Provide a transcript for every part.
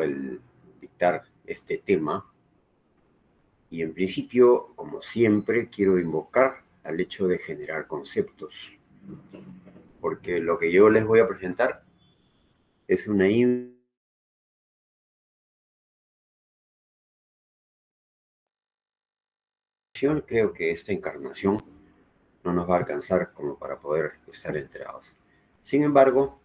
el dictar este tema y en principio, como siempre, quiero invocar al hecho de generar conceptos, porque lo que yo les voy a presentar es una creo que esta encarnación no nos va a alcanzar como para poder estar enterados. Sin embargo,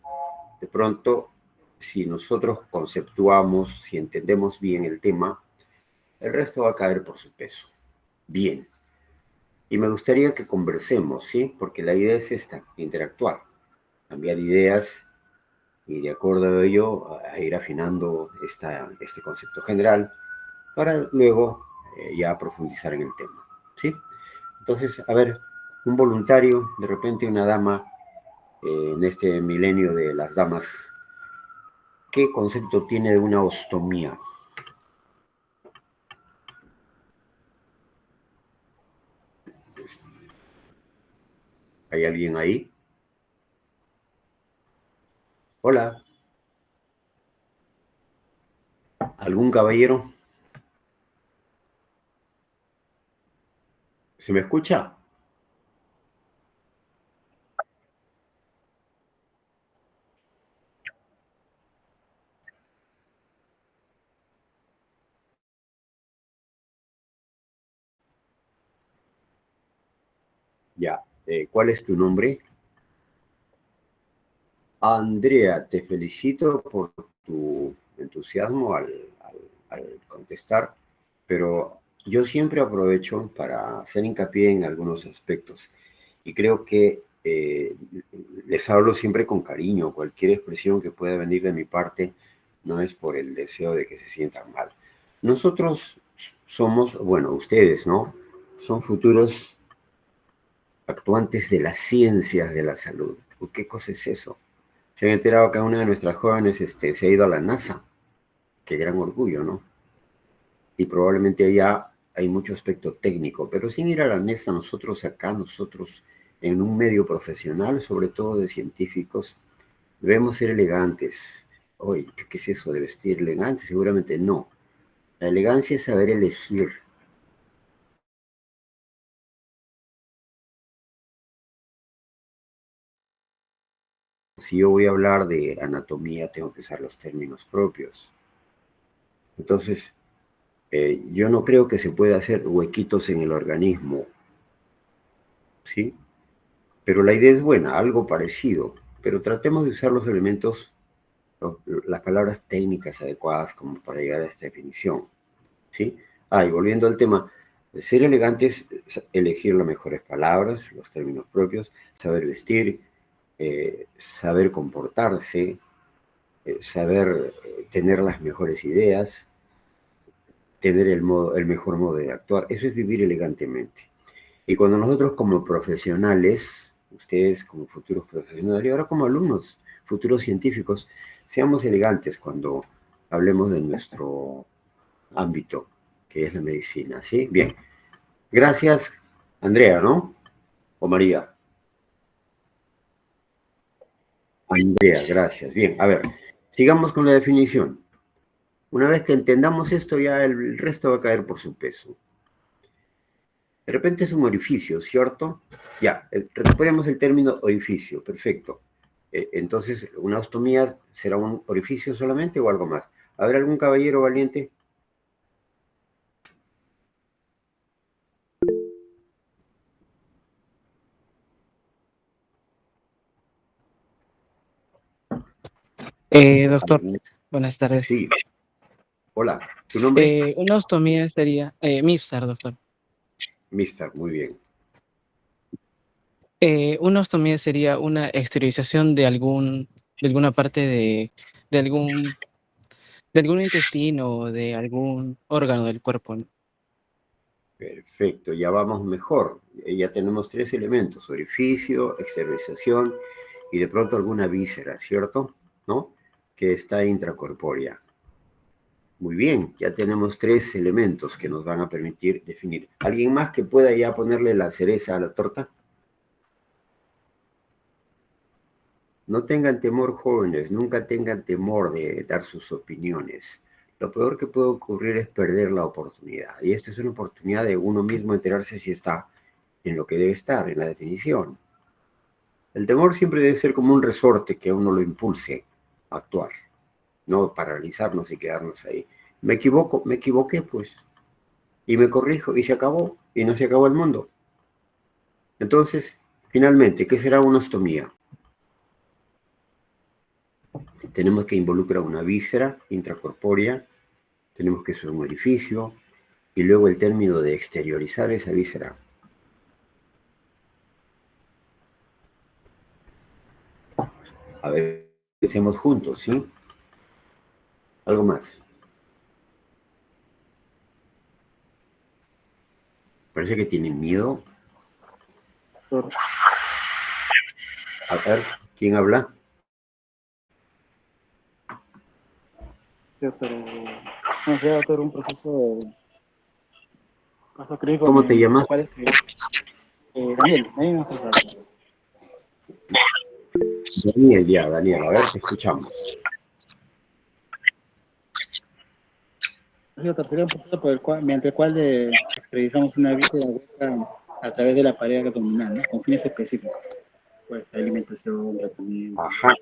de pronto, si nosotros conceptuamos, si entendemos bien el tema, el resto va a caer por su peso. Bien. Y me gustaría que conversemos, ¿sí? Porque la idea es esta, interactuar, cambiar ideas y de acuerdo a ello a ir afinando este concepto general para luego ya profundizar en el tema, ¿sí? Entonces, a ver, un voluntario, de repente una dama, en este milenio de las damas, ¿qué concepto tiene de una ostomía? ¿Hay alguien ahí? Hola, ¿algún caballero? ¿Se me escucha? Ya. ¿Cuál es tu nombre? Andrea, te felicito por tu entusiasmo al contestar, pero yo siempre aprovecho para hacer hincapié en algunos aspectos y creo que les hablo siempre con cariño. Cualquier expresión que pueda venir de mi parte no es por el deseo de que se sientan mal. Nosotros somos, bueno, ustedes, ¿no? Son futuros actuantes de las ciencias de la salud. ¿Qué cosa es eso? Se han enterado que una de nuestras jóvenes se ha ido a la NASA. Qué gran orgullo, ¿no? Y probablemente allá hay mucho aspecto técnico, pero sin ir a la NASA, nosotros en un medio profesional, sobre todo de científicos, debemos ser elegantes. Oye, ¿qué es eso de vestir elegante? Seguramente no. La elegancia es saber elegir. Si yo voy a hablar de anatomía, tengo que usar los términos propios. Entonces, yo no creo que se pueda hacer huequitos en el organismo, ¿sí? Pero la idea es buena, algo parecido, pero tratemos de usar los elementos, las palabras técnicas adecuadas como para llegar a esta definición, ¿sí? Y volviendo al tema, ser elegante es elegir las mejores palabras, los términos propios, saber vestir, saber comportarse, saber tener las mejores ideas, tener el mejor modo de actuar. Eso es vivir elegantemente. Y cuando nosotros como profesionales, ustedes como futuros profesionales y ahora como alumnos, futuros científicos, seamos elegantes cuando hablemos de nuestro ámbito, que es la medicina, ¿sí? Bien. Gracias, Andrea, ¿no? O María. Andrea, gracias. Bien, a ver, sigamos con la definición. Una vez que entendamos esto, ya el resto va a caer por su peso. De repente es un orificio, ¿cierto? Ya, recuperemos el término orificio, perfecto. Entonces, ¿una ostomía será un orificio solamente o algo más? ¿Habrá algún caballero valiente? Doctor, buenas tardes. Sí. Hola, ¿tu nombre? Una ostomía sería, Mifsar, doctor. Mister, muy bien. Una ostomía sería una exteriorización de alguna parte de algún, de algún intestino o de algún órgano del cuerpo, ¿no? Perfecto, ya vamos mejor. Ya tenemos tres elementos, orificio, exteriorización y de pronto alguna víscera, ¿cierto? ¿No? Que está intracorpórea. Muy bien, ya tenemos tres elementos que nos van a permitir definir. ¿Alguien más que pueda ya ponerle la cereza a la torta? No tengan temor, jóvenes, nunca tengan temor de dar sus opiniones. Lo peor que puede ocurrir es perder la oportunidad. Y esta es una oportunidad de uno mismo enterarse si está en lo que debe estar, en la definición. El temor siempre debe ser como un resorte que a uno lo impulse a actuar, no paralizarnos y quedarnos ahí. Me equivoco, me equivoqué, pues, y me corrijo, y se acabó, y no se acabó el mundo. Entonces, finalmente, ¿qué será una ostomía? Tenemos que involucrar una víscera intracorpórea, tenemos que ser un orificio, y luego el término de exteriorizar esa víscera. A ver, pensemos juntos, ¿sí? Algo más. Parece que tienen miedo. Doctor, A ver, ¿quién habla? sí, pero no sé, doctor, un proceso clínico ¿Cómo te mediante llamas? el cual Daniel, Daniel no está. Daniel, ya, Daniel, a ver, te escuchamos. Sí, doctor, sería un proceso por el cual, mediante el cual realizamos una víscera hueca a través de la pared abdominal, ¿no? Con fines específicos, pues alimentación, tratamiento. Ajá,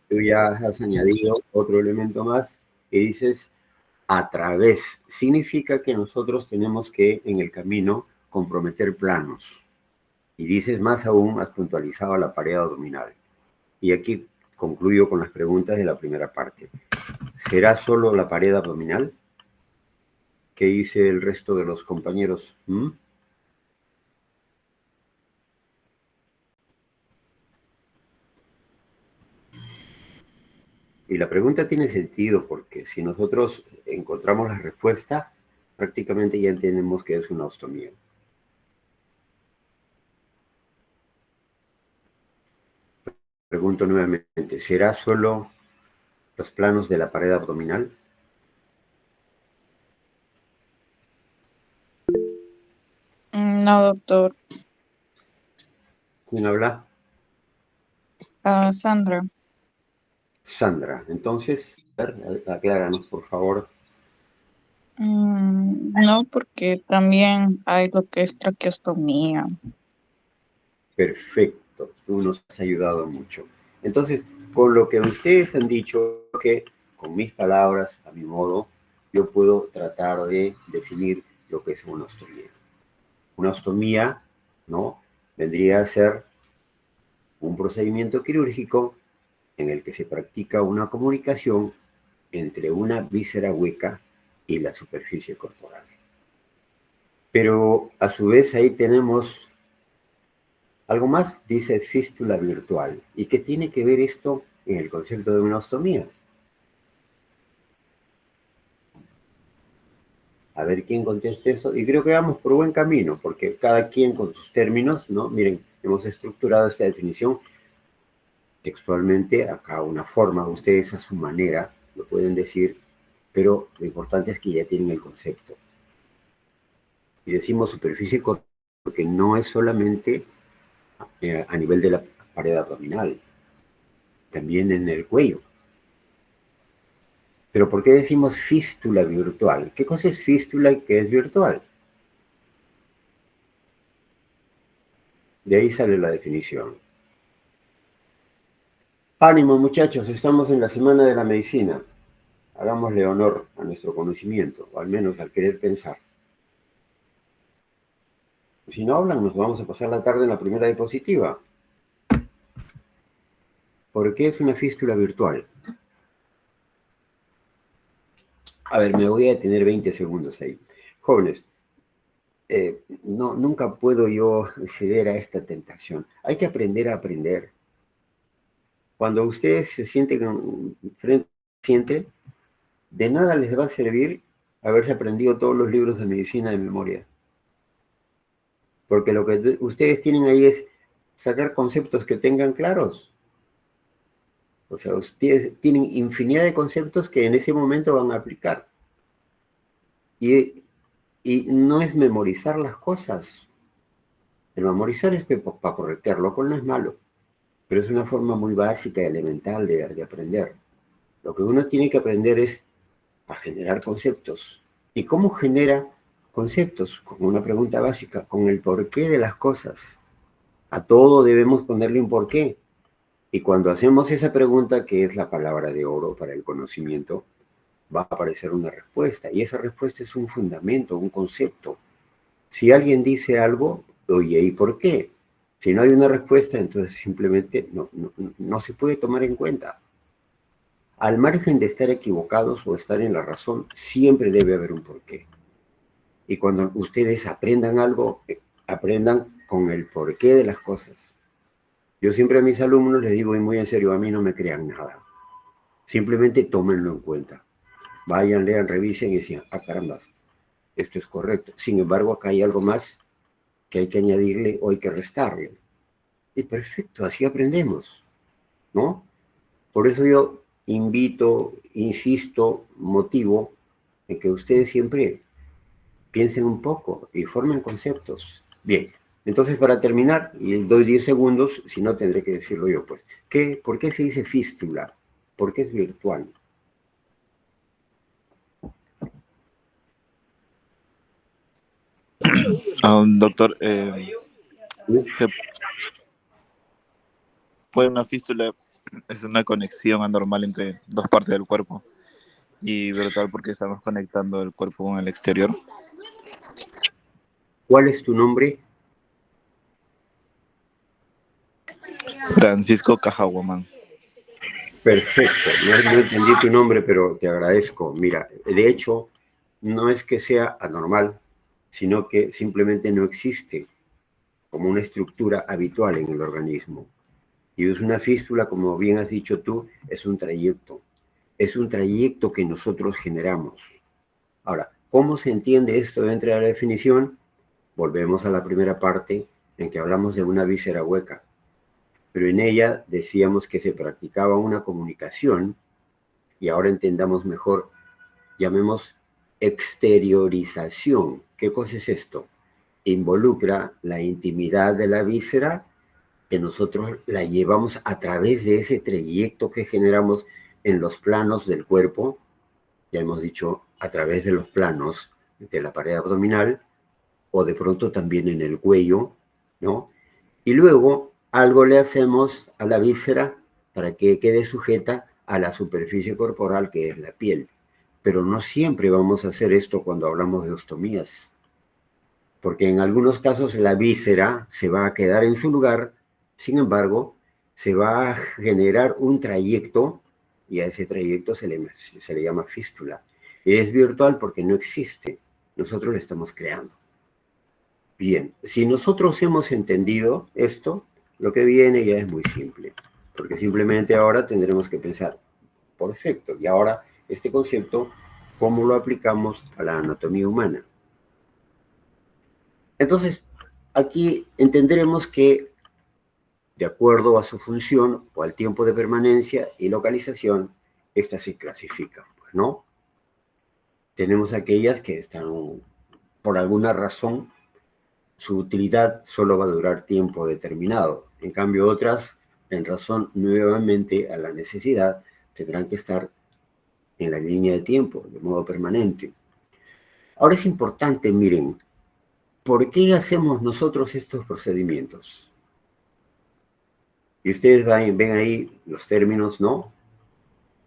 tú ya has añadido otro elemento más y dices a través. Significa que nosotros tenemos que en el camino comprometer planos. Y dices más aún, has puntualizado la pared abdominal. Y aquí concluyo con las preguntas de la primera parte. ¿Será solo la pared abdominal? ¿Qué dice el resto de los compañeros? ¿Mm? Y la pregunta tiene sentido porque si nosotros encontramos la respuesta, prácticamente ya entendemos que es una ostomía. Pregunto nuevamente, ¿será solo los planos de la pared abdominal? No, doctor. ¿Quién habla? Sandra. Sandra. Entonces, a ver, acláranos, por favor. No, porque también hay lo que es traqueostomía. Perfecto, tú nos has ayudado mucho. Entonces, con lo que ustedes han dicho, que con mis palabras, a mi modo, yo puedo tratar de definir lo que es una ostomía. Una ostomía, ¿no? Vendría a ser un procedimiento quirúrgico en el que se practica una comunicación entre una víscera hueca y la superficie corporal. Pero a su vez ahí tenemos algo más, dice fístula virtual. ¿Y qué tiene que ver esto en el concepto de una ostomía? A ver quién contesta eso. Y creo que vamos por buen camino, porque cada quien con sus términos, ¿no? Miren, hemos estructurado esta definición textualmente a cada una forma. Ustedes a su manera lo pueden decir, pero lo importante es que ya tienen el concepto. Y decimos superficie corporal porque no es solamente a nivel de la pared abdominal, también en el cuello. Pero ¿por qué decimos fístula virtual? ¿Qué cosa es fístula y qué es virtual? De ahí sale la definición. Ánimo, muchachos, estamos en la Semana de la Medicina. Hagámosle honor a nuestro conocimiento, o al menos al querer pensar. Si no hablan, nos vamos a pasar la tarde en la primera diapositiva. ¿Por qué es una fístula virtual? A ver, me voy a detener 20 segundos ahí. Jóvenes, no, nunca puedo yo ceder a esta tentación. Hay que aprender a aprender. Cuando ustedes se sienten frente al paciente, de nada les va a servir haberse aprendido todos los libros de medicina de memoria. Porque lo que ustedes tienen ahí es sacar conceptos que tengan claros. O sea, ustedes tienen infinidad de conceptos que en ese momento van a aplicar. Y, y no es memorizar las cosas. El memorizar es para corretear, lo cual no es malo. pero es una forma muy básica y elemental de aprender. Lo que uno tiene que aprender es a generar conceptos. ¿Y cómo genera conceptos? Con una pregunta básica, con el porqué de las cosas. A todo debemos ponerle un porqué. Y cuando hacemos esa pregunta, que es la palabra de oro para el conocimiento, va a aparecer una respuesta. Y esa respuesta es un fundamento, un concepto. Si alguien dice algo, oye, ¿y por qué? Si no hay una respuesta, entonces simplemente no se puede tomar en cuenta. Al margen de estar equivocados o estar en la razón, siempre debe haber un porqué. Y cuando ustedes aprendan algo, aprendan con el porqué de las cosas. Yo siempre a mis alumnos les digo, y muy en serio, a mí no me crean nada. Simplemente tómenlo en cuenta. Vayan, lean, revisen y decían, ah, carambas, esto es correcto. Sin embargo, acá hay algo más que hay que añadirle o hay que restarle. Y perfecto, así aprendemos, ¿no? Por eso yo invito, insisto, motivo en que ustedes siempre piensen un poco y formen conceptos. Bien, entonces para terminar, y doy 10 segundos, si no tendré que decirlo yo, pues, ¿por qué se dice fístula? ¿Por qué es virtual? Doctor, ¿Sí? una fístula es una conexión anormal entre dos partes del cuerpo y virtual porque estamos conectando el cuerpo con el exterior. ¿Cuál es tu nombre? Francisco Cajaguamán. Perfecto, no entendí tu nombre, pero te agradezco. Mira, de hecho, no es que sea anormal, sino que simplemente no existe como una estructura habitual en el organismo. Y es una fístula, como bien has dicho tú, es un trayecto. Es un trayecto que nosotros generamos. Ahora, ¿cómo se entiende esto dentro de la definición? Volvemos a la primera parte en que hablamos de una víscera hueca. Pero en ella decíamos que se practicaba una comunicación, y ahora entendamos mejor, llamemos exteriorización. ¿Qué cosa es esto? Involucra la intimidad de la víscera, que nosotros la llevamos a través de ese trayecto que generamos en los planos del cuerpo, ya hemos dicho, a través de los planos de la pared abdominal, o de pronto también en el cuello, ¿no? Y luego algo le hacemos a la víscera para que quede sujeta a la superficie corporal, que es la piel. Pero no siempre vamos a hacer esto cuando hablamos de ostomías, porque en algunos casos la víscera se va a quedar en su lugar, sin embargo, se va a generar un trayecto, y a ese trayecto se le llama fístula. Y es virtual porque no existe, nosotros lo estamos creando. Bien, si nosotros hemos entendido esto, lo que viene ya es muy simple, porque simplemente ahora tendremos que pensar, perfecto, y ahora este concepto, ¿cómo lo aplicamos a la anatomía humana? Entonces, aquí entenderemos que, de acuerdo a su función o al tiempo de permanencia y localización, estas se clasifican, pues, ¿no? Tenemos aquellas que están, por alguna razón, su utilidad solo va a durar tiempo determinado. En cambio, otras, en razón nuevamente a la necesidad, tendrán que estar en la línea de tiempo, de modo permanente. Ahora es importante, miren, ¿por qué hacemos nosotros estos procedimientos? Y ustedes ven ahí los términos, ¿no?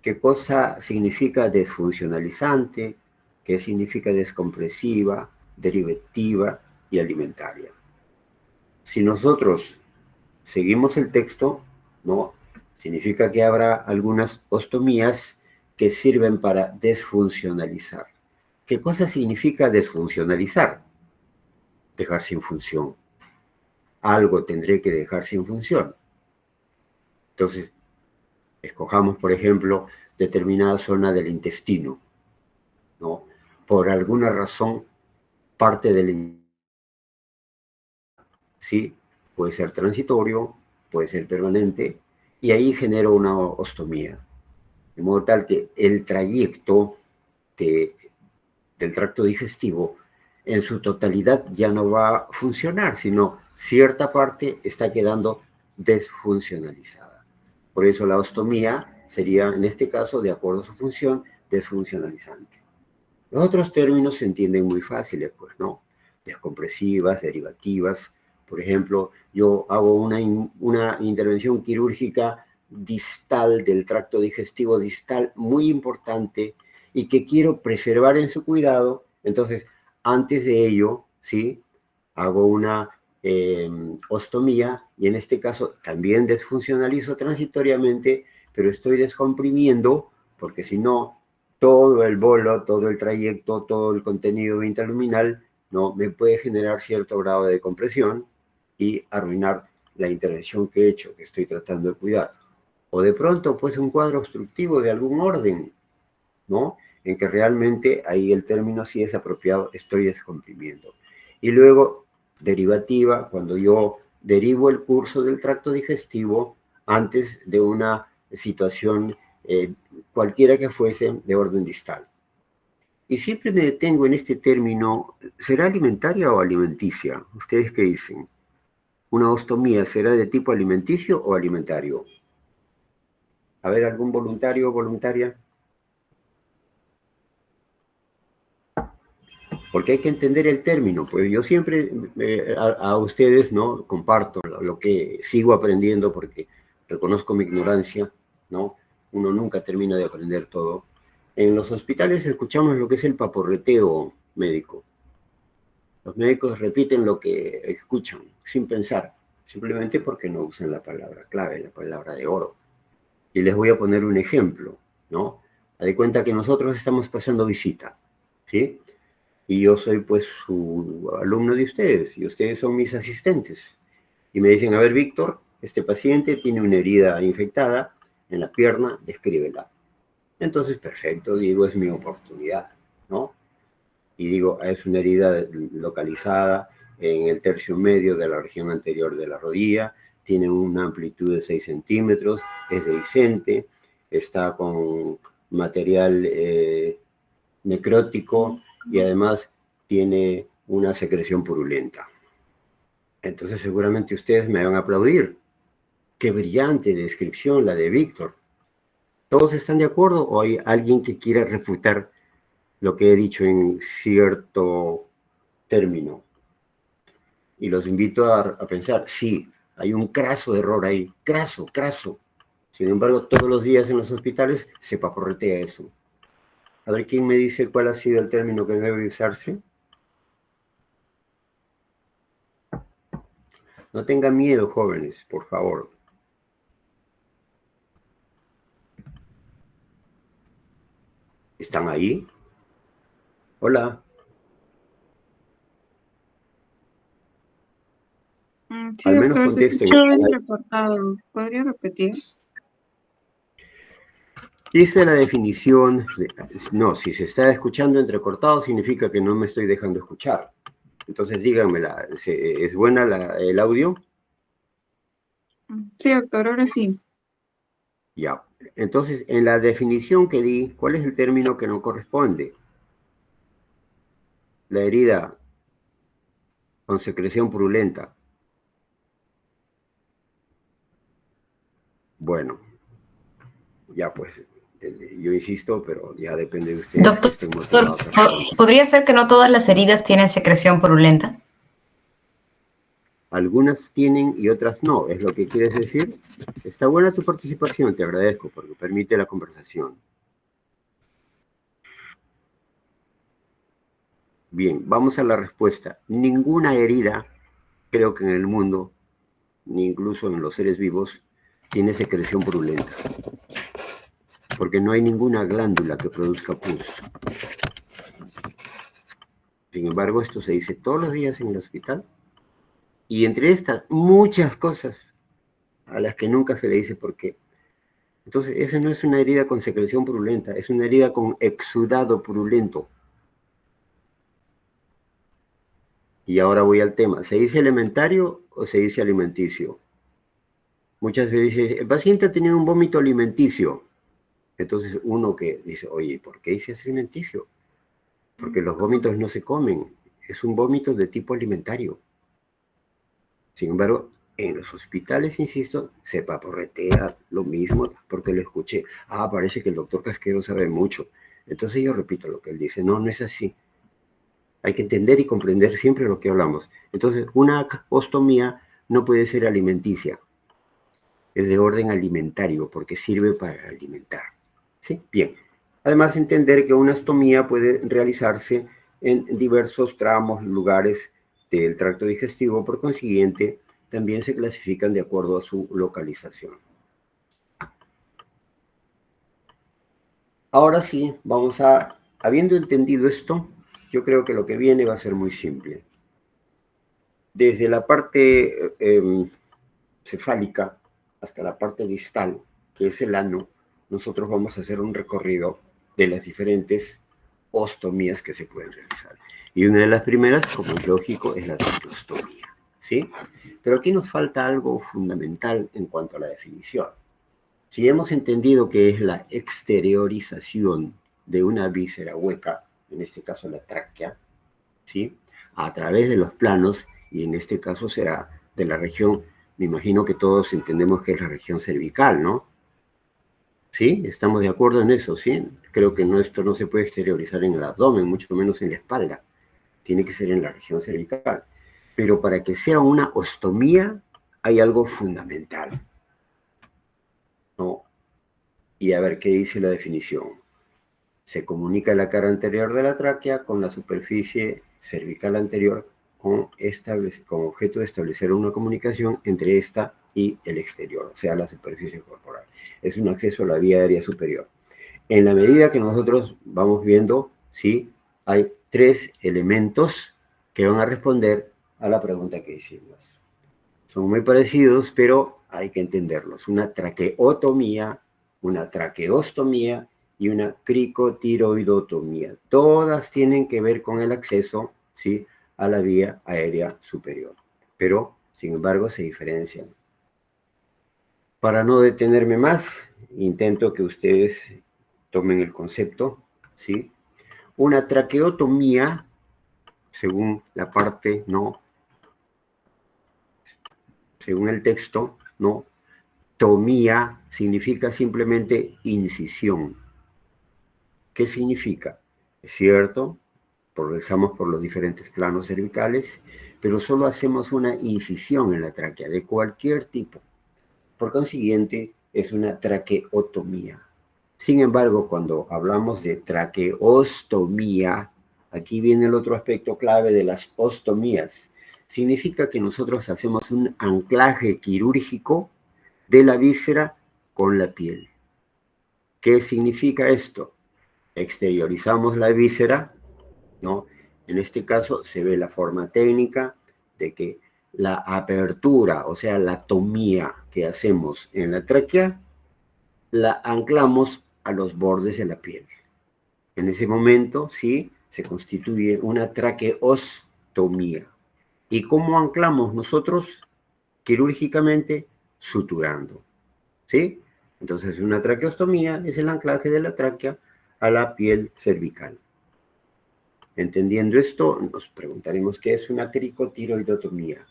¿Qué cosa significa desfuncionalizante? ¿Qué significa descompresiva, derivativa y alimentaria? Si nosotros seguimos el texto, ¿no? Significa que habrá algunas ostomías que sirven para desfuncionalizar. ¿Qué cosa significa desfuncionalizar? Dejar sin función. Algo tendré que dejar sin función. Entonces, escojamos, por ejemplo, determinada zona del intestino, ¿no? Por alguna razón, parte del... ¿sí? Puede ser transitorio, puede ser permanente, y ahí genero una ostomía. De modo tal que el trayecto del tracto digestivo en su totalidad ya no va a funcionar, sino cierta parte está quedando desfuncionalizada. Por eso la ostomía sería, en este caso, de acuerdo a su función, desfuncionalizante. Los otros términos se entienden muy fáciles, pues, ¿no? Descompresivas, derivativas. Por ejemplo, yo hago una intervención quirúrgica distal del tracto digestivo distal muy importante y que quiero preservar en su cuidado. Entonces, antes de ello, ¿sí? Hago una ostomía y en este caso también desfuncionalizo transitoriamente, pero estoy descomprimiendo porque si no, todo el bolo, todo el trayecto, todo el contenido intraluminal, ¿no? Me puede generar cierto grado de compresión y arruinar la intervención que he hecho, que estoy tratando de cuidar. O de pronto, pues, un cuadro obstructivo de algún orden, ¿no? En que realmente ahí el término sí es apropiado, estoy descomprimiendo. Y luego, derivativa, cuando yo derivo el curso del tracto digestivo antes de una situación cualquiera que fuese de orden distal. Y siempre me detengo en este término, ¿será alimentaria o alimenticia? ¿Ustedes qué dicen? ¿Una ostomía será de tipo alimenticio o alimentario? A ver, ¿algún voluntario o voluntaria? Porque hay que entender el término, pues yo siempre a ustedes, ¿no? Comparto lo que sigo aprendiendo porque reconozco mi ignorancia, ¿no? Uno nunca termina de aprender todo. En los hospitales escuchamos lo que es el paporreteo médico. Los médicos repiten lo que escuchan sin pensar, simplemente porque no usan la palabra clave, la palabra de oro. Y les voy a poner un ejemplo, ¿no? Haz de cuenta que nosotros estamos pasando visita, ¿sí? Y yo soy pues su alumno de ustedes y ustedes son mis asistentes. Y me dicen, a ver, Víctor, este paciente tiene una herida infectada en la pierna, descríbela. Entonces, perfecto, digo, es mi oportunidad, ¿no? Y digo, es una herida localizada en el tercio medio de la región anterior de la rodilla, tiene una amplitud de 6 centímetros, es dehiscente, está con material necrótico y además tiene una secreción purulenta. Entonces seguramente ustedes me van a aplaudir. Qué brillante descripción la de Víctor. ¿Todos están de acuerdo o hay alguien que quiera refutar lo que he dicho en cierto término? Y los invito a pensar, sí, hay un craso error ahí, craso. Sin embargo, todos los días en los hospitales se paporretea eso. A ver, ¿quién me dice cuál ha sido el término que debe usarse? No tengan miedo, jóvenes, por favor. ¿Están ahí? Hola. Sí, Al menos doctor, se contesten. escuchó entrecortado. ¿Podría repetir? Hice la definición. No, si se está escuchando entrecortado significa que no me estoy dejando escuchar. Entonces díganmela. ¿Es buena el audio? Sí, doctor, ahora sí. Ya. Entonces, en la definición que di, ¿cuál es el término que no corresponde? La herida con secreción purulenta. Bueno, ya pues, yo insisto, pero ya depende de ustedes que Doctor, estén motivados a responder. ¿podría ser que no todas las heridas tienen secreción purulenta? Algunas tienen y otras no, ¿es lo que quieres decir? Está buena tu participación, te agradezco porque permite la conversación. Bien, vamos a la respuesta. Ninguna herida, creo que en el mundo, ni incluso en los seres vivos, tiene secreción purulenta. Porque no hay ninguna glándula que produzca pus. Sin embargo, esto se dice todos los días en el hospital. Y entre estas, muchas cosas a las que nunca se le dice por qué. Entonces, esa no es una herida con secreción purulenta, es una herida con exudado purulento. Y ahora voy al tema. ¿Se dice alimentario o se dice alimenticio? Muchas veces dice, el paciente ha tenido un vómito alimenticio. Entonces uno que dice, oye, ¿por qué dice alimenticio? Porque los vómitos no se comen. Es un vómito de tipo alimentario. Sin embargo, En los hospitales, insisto, se paporretea lo mismo porque lo escuché. Ah, parece que el doctor Casquero sabe mucho. Entonces yo repito lo que él dice. No, no es así. Hay que entender y comprender siempre lo que hablamos. Entonces, una ostomía no puede ser alimenticia. Es de orden alimentario porque sirve para alimentar. ¿Sí? Bien. Además, entender que una ostomía puede realizarse en diversos tramos, lugares del tracto digestivo. Por consiguiente, también se clasifican de acuerdo a su localización. Ahora sí, habiendo entendido esto, yo creo que lo que viene va a ser muy simple. Desde la parte cefálica hasta la parte distal, que es el ano, nosotros vamos a hacer un recorrido de las diferentes ostomías que se pueden realizar. Y una de las primeras, como es lógico, es la traqueostomía, ¿sí? Pero aquí nos falta algo fundamental en cuanto a la definición. Si hemos entendido que es la exteriorización de una víscera hueca, en este caso la tráquea, ¿sí? A través de los planos, y en este caso será de la región, me imagino que todos entendemos que es la región cervical, ¿no? ¿Sí? ¿Estamos de acuerdo en eso? ¿Sí? Creo que esto no se puede exteriorizar en el abdomen, mucho menos en la espalda. Tiene que ser en la región cervical. Pero para que sea una ostomía, hay algo fundamental, ¿no? Y a ver qué dice la definición. Se comunica la cara anterior de la tráquea con la superficie cervical anterior con objeto de establecer una comunicación entre esta y el exterior, o sea, la superficie corporal. Es un acceso a la vía aérea superior. En la medida que nosotros vamos viendo, sí, hay 3 elementos que van a responder a la pregunta que hicimos. Son muy parecidos, pero hay que entenderlos. Una traqueotomía, una traqueostomía y una cricotiroidotomía. Todas tienen que ver con el acceso, ¿sí?, a la vía aérea superior. Pero, sin embargo, se diferencian. Para no detenerme más, intento que ustedes tomen el concepto, ¿sí? Una traqueotomía, según la parte, ¿no?, según el texto, ¿no?, tomía significa simplemente incisión. ¿Qué significa? Es cierto, progresamos por los diferentes planos cervicales, pero solo hacemos una incisión en la tráquea de cualquier tipo. Por consiguiente, es una traqueotomía. Sin embargo, cuando hablamos de traqueostomía, aquí viene el otro aspecto clave de las ostomías. Significa que nosotros hacemos un anclaje quirúrgico de la víscera con la piel. ¿Qué significa esto? Exteriorizamos la víscera, ¿no? En este caso se ve la forma técnica de que la apertura, o sea, la tomía que hacemos en la tráquea, la anclamos a los bordes de la piel. En ese momento, sí, se constituye una traqueostomía. ¿Y cómo anclamos nosotros? Quirúrgicamente, suturando, ¿sí? Entonces, una traqueostomía es el anclaje de la tráquea a la piel cervical. Entendiendo esto, nos preguntaremos qué es una cricotiroidotomía.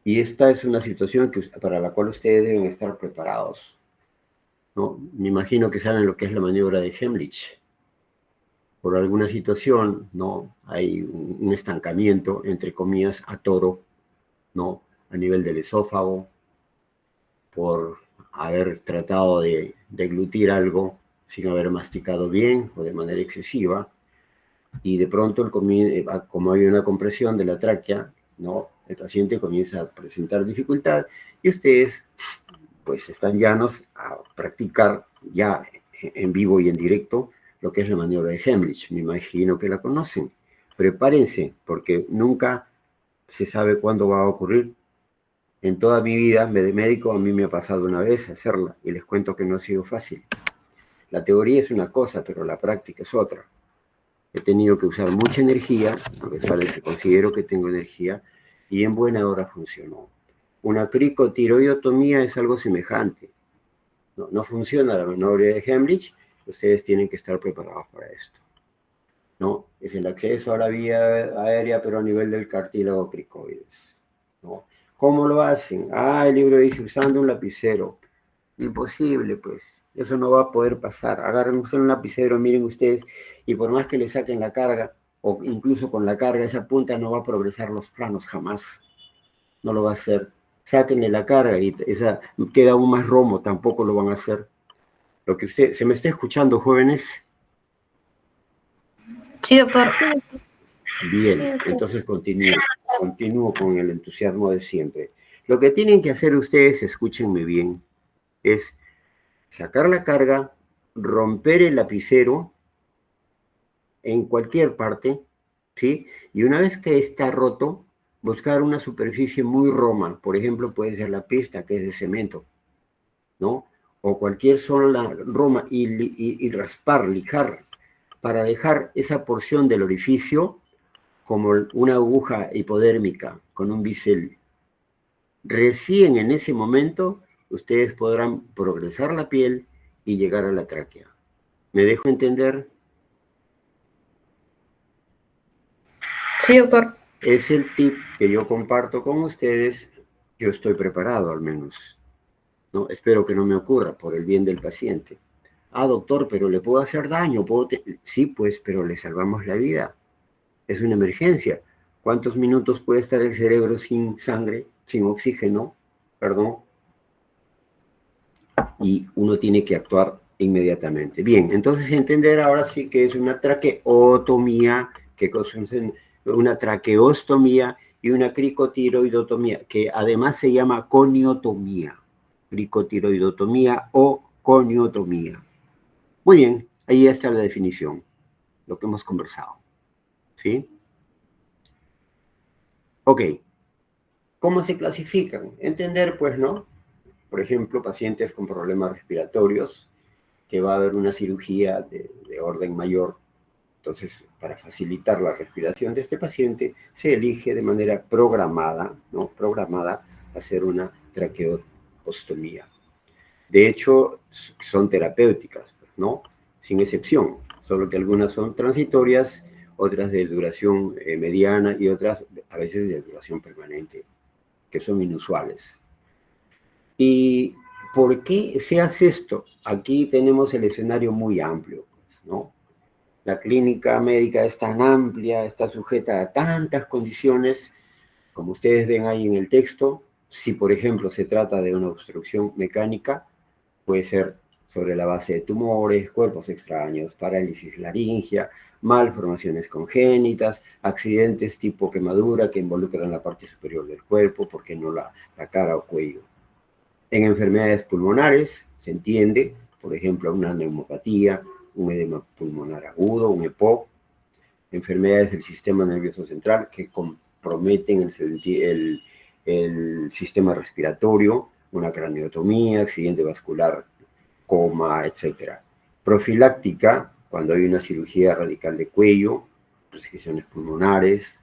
Y esta es una situación para la cual ustedes deben estar preparados, ¿no? Me imagino que saben lo que es la maniobra de Heimlich. Por alguna situación, ¿no?, hay un estancamiento, entre comillas, a toro, ¿no?, a nivel del esófago, por haber tratado de deglutir algo sin haber masticado bien o de manera excesiva, y de pronto, como hay una compresión de la tráquea, ¿no?, el paciente comienza a presentar dificultad y ustedes, pues, están llanos a practicar ya en vivo y en directo lo que es la maniobra de Heimlich. Me imagino que la conocen. Prepárense, porque nunca se sabe cuándo va a ocurrir. En toda mi vida de médico a mí me ha pasado una vez hacerla y les cuento que no ha sido fácil. La teoría es una cosa, pero la práctica es otra. He tenido que usar mucha energía, a pesar de que considero que tengo energía, y en buena hora funcionó. Una cricotiroidotomía es algo semejante. No funciona la maniobra de Heimlich, ustedes tienen que estar preparados para esto. ¿no? Es el acceso a la vía aérea, pero a nivel del cartílago cricoides, ¿no? ¿Cómo lo hacen? Ah, el libro dice usando un lapicero. Imposible, pues. Eso no va a poder pasar. Agarren usted un lapicero, miren ustedes, y por más que le saquen la carga, o incluso con la carga, esa punta no va a progresar los planos jamás. No lo va a hacer. Sáquenle la carga y esa queda aún más romo, tampoco lo van a hacer. Lo que usted, ¿se me está escuchando, jóvenes? Sí, doctor. Bien, entonces continúo con el entusiasmo de siempre. Lo que tienen que hacer ustedes, escúchenme bien, es sacar la carga, romper el lapicero en cualquier parte, ¿sí? Y una vez que está roto, buscar una superficie muy roma, por ejemplo, puede ser la pista, que es de cemento, ¿no? O cualquier sola roma y raspar, lijar, para dejar esa porción del orificio como una aguja hipodérmica con un bisel. Recién en ese momento ustedes podrán progresar la piel y llegar a la tráquea. ¿Me dejo entender? Sí, doctor. Es el tip que yo comparto con ustedes. Yo estoy preparado al menos, ¿no? Espero que no me ocurra por el bien del paciente. Ah, doctor, pero le puedo hacer daño. Sí, pues, pero le salvamos la vida. Es una emergencia. ¿Cuántos minutos puede estar el cerebro sin sangre, sin oxígeno? Perdón. Y uno tiene que actuar inmediatamente. Bien, entonces entender ahora sí que es una traqueotomía, que consiste una traqueostomía y una cricotiroidotomía, que además se llama coniotomía, cricotiroidotomía o coniotomía. Muy bien, ahí está la definición, lo que hemos conversado. ¿Sí? Ok, ¿cómo se clasifican? Entender, pues, ¿no? Por ejemplo, pacientes con problemas respiratorios, que va a haber una cirugía de orden mayor. Entonces, para facilitar la respiración de este paciente, se elige de manera programada, ¿no? Programada, hacer una traqueostomía. De hecho, son terapéuticas, ¿no? Sin excepción, solo que algunas son transitorias, otras de duración mediana y otras a veces de duración permanente, que son inusuales. ¿Y por qué se hace esto? Aquí tenemos el escenario muy amplio, pues, ¿no? La clínica médica es tan amplia, está sujeta a tantas condiciones, como ustedes ven ahí en el texto. Si, por ejemplo, se trata de una obstrucción mecánica, puede ser sobre la base de tumores, cuerpos extraños, parálisis laringea, malformaciones congénitas, accidentes tipo quemadura que involucran la parte superior del cuerpo, ¿por qué no la cara o cuello? En enfermedades pulmonares, se entiende, por ejemplo, una neumopatía, un edema pulmonar agudo, un EPOC, enfermedades del sistema nervioso central que comprometen el sistema respiratorio, una craniotomía, accidente vascular, coma, etc. Profiláctica, cuando hay una cirugía radical de cuello, restricciones pulmonares.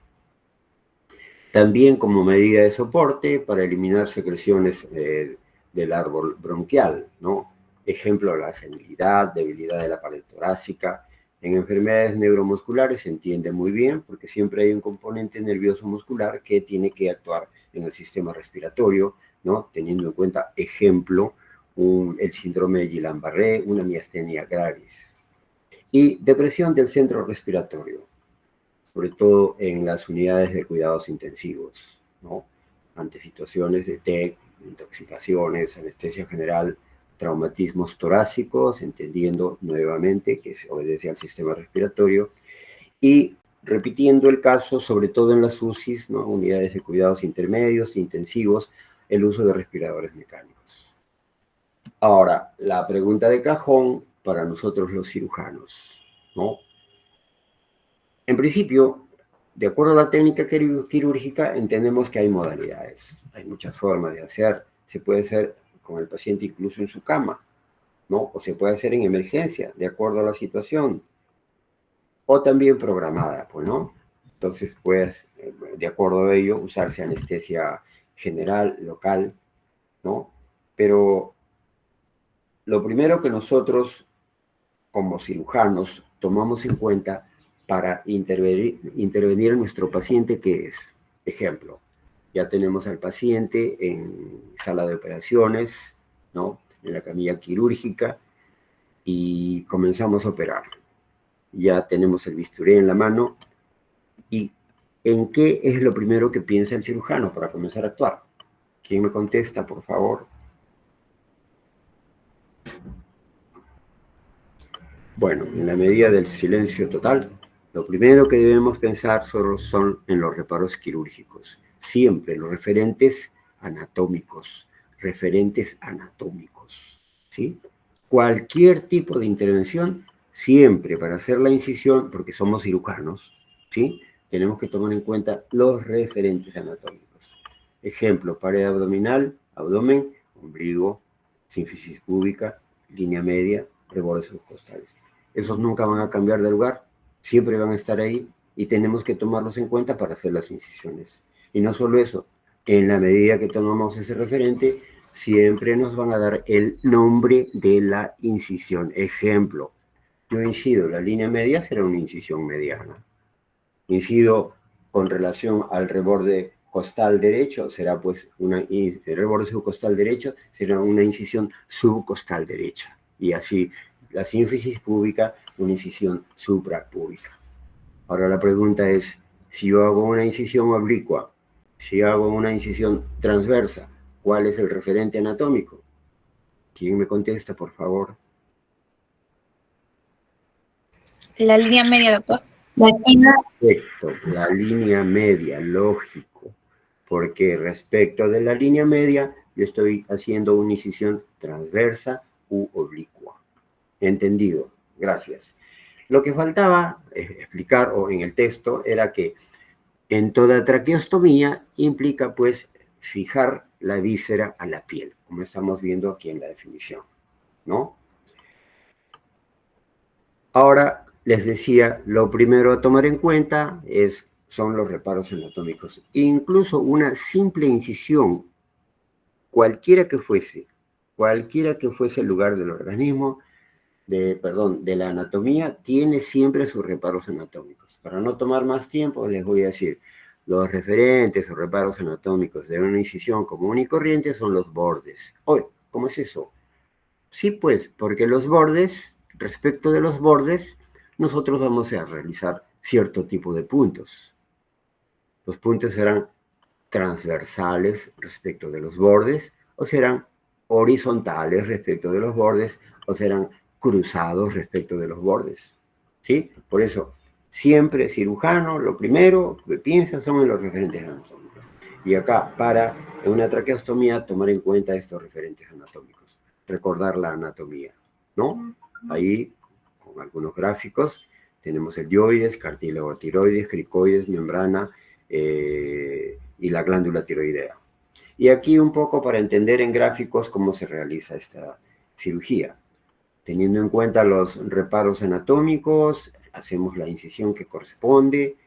También como medida de soporte para eliminar secreciones del árbol bronquial, ¿no? Ejemplo, la senilidad, debilidad de la pared torácica. En enfermedades neuromusculares se entiende muy bien porque siempre hay un componente nervioso muscular que tiene que actuar en el sistema respiratorio, ¿no? Teniendo en cuenta, ejemplo, el síndrome de Guillain-Barré, una miastenia gravis. Y depresión del centro respiratorio, sobre todo en las unidades de cuidados intensivos, ¿no? Ante situaciones de TEC, intoxicaciones, anestesia general, traumatismos torácicos, entendiendo nuevamente que se obedece al sistema respiratorio, y repitiendo el caso, sobre todo en las UCIs, ¿no? Unidades de cuidados intermedios, intensivos, el uso de respiradores mecánicos. Ahora, la pregunta de cajón para nosotros los cirujanos, ¿no? En principio, de acuerdo a la técnica quirúrgica, entendemos que hay modalidades. Hay muchas formas de hacer. Se puede hacer con el paciente incluso en su cama, ¿no? O se puede hacer en emergencia, de acuerdo a la situación. O también programada, pues, ¿no? Entonces, pues, de acuerdo a ello, usarse anestesia general, local, ¿no? Pero lo primero que nosotros, como cirujanos, tomamos en cuenta para intervenir en nuestro paciente, ¿qué es? Ejemplo, ya tenemos al paciente en sala de operaciones, ¿no? En la camilla quirúrgica, y comenzamos a operar. Ya tenemos el bisturí en la mano, y ¿en qué es lo primero que piensa el cirujano para comenzar a actuar? ¿Quién me contesta, por favor? Bueno, en la medida del silencio total, lo primero que debemos pensar son en los reparos quirúrgicos. Siempre los referentes anatómicos, ¿sí? Cualquier tipo de intervención, siempre para hacer la incisión, porque somos cirujanos, ¿sí? Tenemos que tomar en cuenta los referentes anatómicos. Ejemplo, pared abdominal, abdomen, ombligo, sínfisis púbica, línea media, rebordes subcostales. Esos nunca van a cambiar de lugar, siempre van a estar ahí y tenemos que tomarlos en cuenta para hacer las incisiones. Y no solo eso, en la medida que tomamos ese referente, siempre nos van a dar el nombre de la incisión. Ejemplo, yo incido la línea media, será una incisión mediana. Incido con relación al reborde costal derecho, será pues el reborde subcostal derecho, será una incisión subcostal derecha. Y así, la sínfisis púbica, una incisión suprapúbica. Ahora la pregunta es, si yo hago una incisión oblicua, si hago una incisión transversa, ¿cuál es el referente anatómico? ¿Quién me contesta, por favor? La línea media, doctor. La espina. Perfecto, la línea media, lógico, porque respecto de la línea media, yo estoy haciendo una incisión transversa u oblicua. Entendido, gracias. Lo que faltaba explicar, o en el texto, era que en toda traqueostomía implica, pues, fijar la víscera a la piel, como estamos viendo aquí en la definición, ¿no? Ahora, les decía, lo primero a tomar en cuenta son los reparos anatómicos. Incluso una simple incisión, cualquiera que fuese el lugar del organismo, de la anatomía, tiene siempre sus reparos anatómicos. Para no tomar más tiempo, les voy a decir, los referentes o reparos anatómicos de una incisión común y corriente son los bordes. Oye, ¿cómo es eso? Sí, pues, porque los bordes, respecto de los bordes, nosotros vamos a realizar cierto tipo de puntos. Los puntos serán transversales respecto de los bordes, o serán horizontales respecto de los bordes, o serán cruzados respecto de los bordes. ¿Sí? Por eso, siempre cirujano, lo primero que piensa son en los referentes anatómicos. Y acá, para una traqueostomía, tomar en cuenta estos referentes anatómicos. Recordar la anatomía, ¿no? Ahí, con algunos gráficos, tenemos el dioides, cartílago tiroides, cricoides, membrana, y la glándula tiroidea. Y aquí un poco para entender en gráficos cómo se realiza esta cirugía. Teniendo en cuenta los reparos anatómicos, hacemos la incisión que corresponde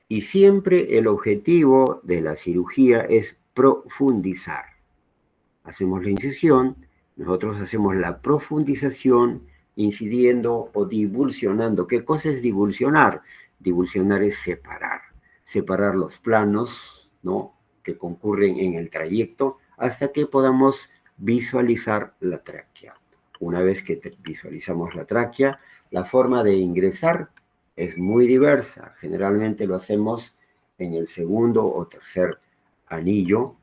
y siempre el objetivo de la cirugía es profundizar. Hacemos la incisión, nosotros hacemos la profundización incidiendo o divulsionando. ¿Qué cosa es divulsionar? Divulsionar es separar los planos, ¿no?, que concurren en el trayecto hasta que podamos visualizar la tráquea. Una vez que visualizamos la tráquea, la forma de ingresar es muy diversa. Generalmente lo hacemos en el segundo o tercer anillo,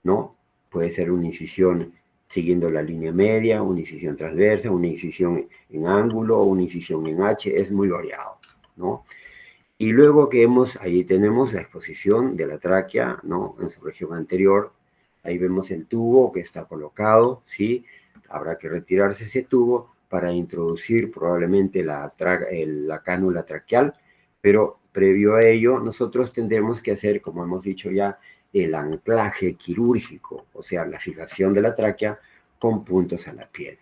¿no? Puede ser una incisión siguiendo la línea media, una incisión transversa, una incisión en ángulo o una incisión en H, es muy variado, ¿no? Y luego ahí tenemos la exposición de la tráquea, ¿no?, en su región anterior. Ahí vemos el tubo que está colocado, ¿sí? Habrá que retirarse ese tubo para introducir probablemente la cánula traqueal, pero previo a ello nosotros tendremos que hacer, como hemos dicho ya, el anclaje quirúrgico, o sea, la fijación de la tráquea con puntos a la piel.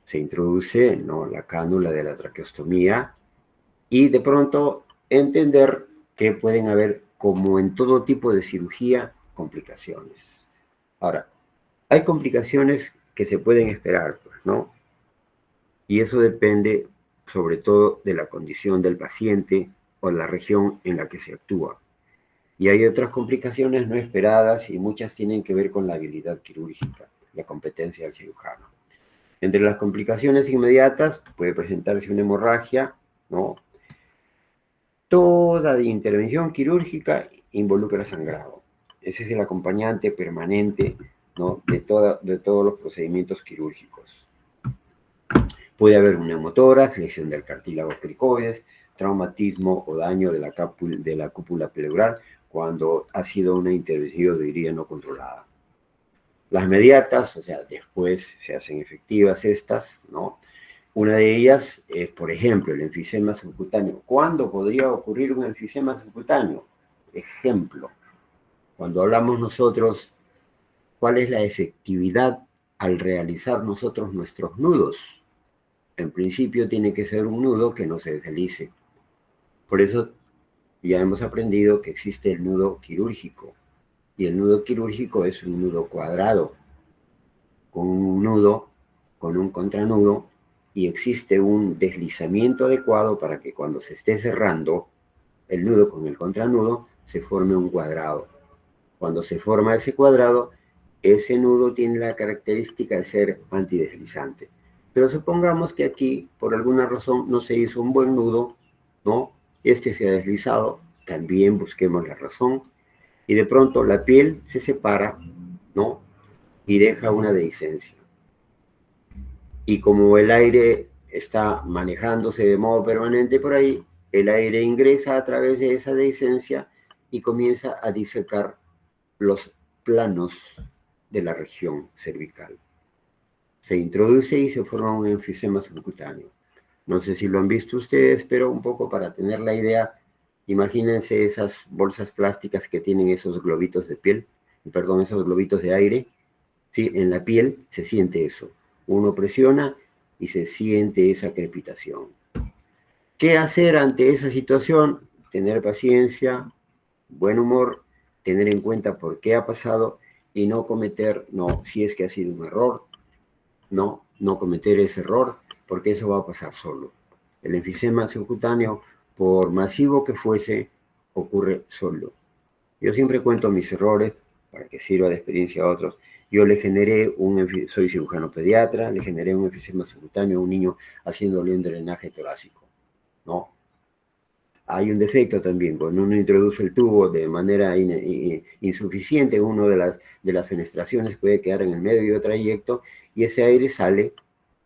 Se introduce, ¿no?, la cánula de la traqueostomía, y de pronto entender que pueden haber, como en todo tipo de cirugía, complicaciones. Ahora, hay complicaciones que se pueden esperar, pues, ¿no? Y eso depende sobre todo de la condición del paciente o la región en la que se actúa. Y hay otras complicaciones no esperadas y muchas tienen que ver con la habilidad quirúrgica, la competencia del cirujano. Entre las complicaciones inmediatas puede presentarse una hemorragia, ¿no? Toda intervención quirúrgica involucra sangrado. Ese es el acompañante permanente, ¿no? de todos los procedimientos quirúrgicos. Puede haber un neumotórax, lesión del cartílago cricoides, traumatismo o daño de la cúpula pleural cuando ha sido una intervención, diría, no controlada. Las inmediatas, o sea, después se hacen efectivas estas, ¿no? Una de ellas es, por ejemplo, el enfisema subcutáneo. ¿Cuándo podría ocurrir un enfisema subcutáneo? Ejemplo, cuando hablamos nosotros, ¿cuál es la efectividad al realizar nosotros nuestros nudos? En principio tiene que ser un nudo que no se deslice. Por eso ya hemos aprendido que existe el nudo quirúrgico. Y el nudo quirúrgico es un nudo cuadrado, con un nudo, con un contranudo, y existe un deslizamiento adecuado para que cuando se esté cerrando el nudo con el contranudo, se forme un cuadrado. Cuando se forma ese cuadrado, ese nudo tiene la característica de ser antideslizante. Pero supongamos que aquí, por alguna razón, no se hizo un buen nudo, ¿no? Este se ha deslizado, también busquemos la razón, y de pronto la piel se separa, ¿no? Y deja una dehiscencia. Y como el aire está manejándose de modo permanente por ahí, el aire ingresa a través de esa dehiscencia y comienza a disecar los planos de la región cervical. Se introduce y se forma un enfisema subcutáneo. No sé si lo han visto ustedes, pero un poco para tener la idea, imagínense esas bolsas plásticas que tienen esos globitos de piel, perdón, esos globitos de aire. Sí, en la piel se siente eso. Uno presiona y se siente esa crepitación. ¿Qué hacer ante esa situación? Tener paciencia, buen humor, tener en cuenta por qué ha pasado y no cometer, no, si es que ha sido un error, no cometer ese error, porque eso va a pasar solo. El enfisema subcutáneo, por masivo que fuese, ocurre solo. Yo siempre cuento mis errores para que sirva de experiencia a otros. Yo le generé soy cirujano pediatra, le generé un enfisema subcutáneo a un niño haciéndole un drenaje torácico, ¿no? Hay un defecto también, cuando uno introduce el tubo de manera insuficiente, una de las fenestraciones puede quedar en el medio del trayecto y ese aire sale,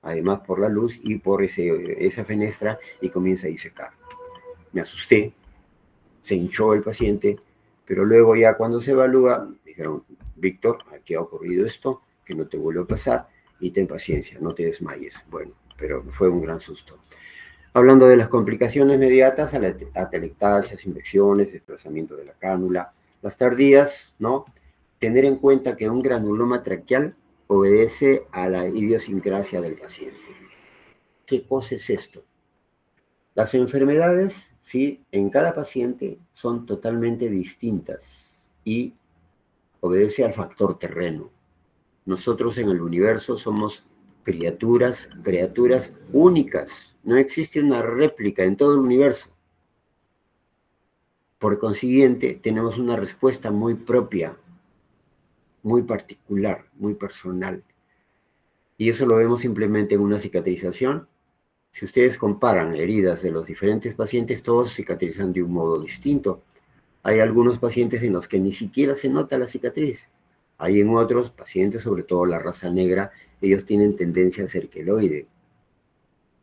además por la luz y por esa fenestra y comienza a disecar. Me asusté, se hinchó el paciente, pero luego ya cuando se evalúa, dijeron, Víctor, aquí ha ocurrido esto, que no te vuelva a pasar y ten paciencia, no te desmayes. Bueno, pero fue un gran susto. Hablando de las complicaciones inmediatas, atelectasias, infecciones, desplazamiento de la cánula, las tardías, ¿no? Tener en cuenta que un granuloma traqueal obedece a la idiosincrasia del paciente. ¿Qué cosa es esto? Las enfermedades, sí, en cada paciente son totalmente distintas y obedece al factor terreno. Nosotros en el universo somos criaturas únicas. No existe una réplica en todo el universo. Por consiguiente, tenemos una respuesta muy propia, muy particular, muy personal. Y eso lo vemos simplemente en una cicatrización. Si ustedes comparan heridas de los diferentes pacientes, todos cicatrizan de un modo distinto. Hay algunos pacientes en los que ni siquiera se nota la cicatriz. Hay en otros pacientes, sobre todo la raza negra, ellos tienen tendencia a ser queloide.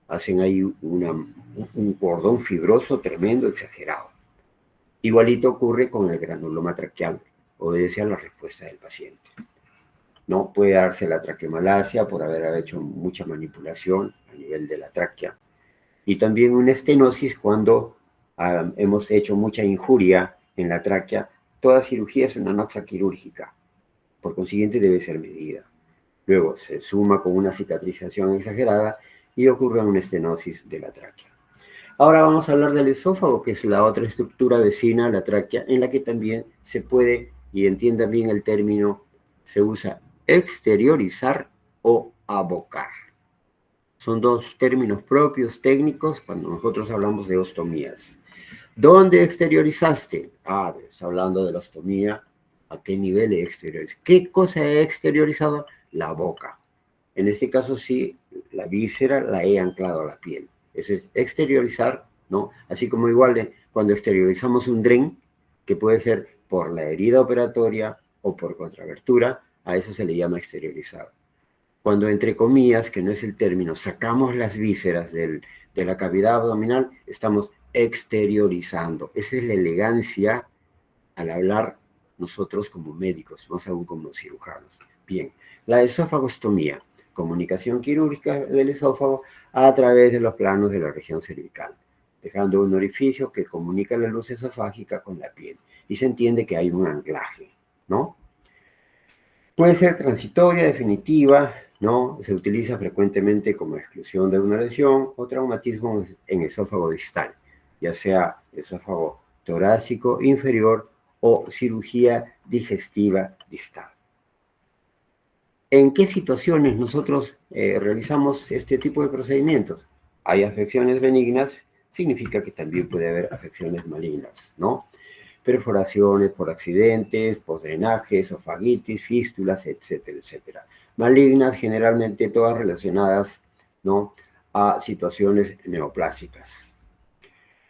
Hacen ahí un cordón fibroso tremendo, exagerado. Igualito ocurre con el granuloma traqueal, obedece a la respuesta del paciente. No puede darse la traqueomalacia por haber hecho mucha manipulación a nivel de la tráquea. Y también una estenosis cuando hemos hecho mucha injuria en la tráquea. Toda cirugía es una noxa quirúrgica, por consiguiente debe ser medida. Luego se suma con una cicatrización exagerada y ocurre una estenosis de la tráquea. Ahora vamos a hablar del esófago, que es la otra estructura vecina a la tráquea, en la que también se puede, y entiendan bien el término, se usa exteriorizar o abocar. Son dos términos propios técnicos cuando nosotros hablamos de ostomías. ¿Dónde exteriorizaste? Ah, está hablando de la ostomía. ¿A qué nivel he exteriorizado? ¿Qué cosa he exteriorizado? La boca. En este caso sí, la víscera la he anclado a la piel. Eso es exteriorizar, ¿no? Así como igual cuando exteriorizamos un dren, que puede ser por la herida operatoria o por contrabertura, a eso se le llama exteriorizar. Cuando, entre comillas, que no es el término, sacamos las vísceras de la cavidad abdominal, estamos exteriorizando. Esa es la elegancia al hablar nosotros como médicos, más aún como cirujanos. Bien, la esofagostomía, comunicación quirúrgica del esófago a través de los planos de la región cervical, dejando un orificio que comunica la luz esofágica con la piel. Y se entiende que hay un anclaje, ¿no? Puede ser transitoria, definitiva, ¿no? Se utiliza frecuentemente como exclusión de una lesión o traumatismo en esófago distal, ya sea esófago torácico inferior o cirugía digestiva distal. ¿En qué situaciones nosotros realizamos este tipo de procedimientos? Hay afecciones benignas, significa que también puede haber afecciones malignas, ¿no? Perforaciones por accidentes, postdrenaje, esofagitis, fístulas, etcétera, etcétera. Malignas, generalmente todas relacionadas, ¿no?, a situaciones neoplásicas.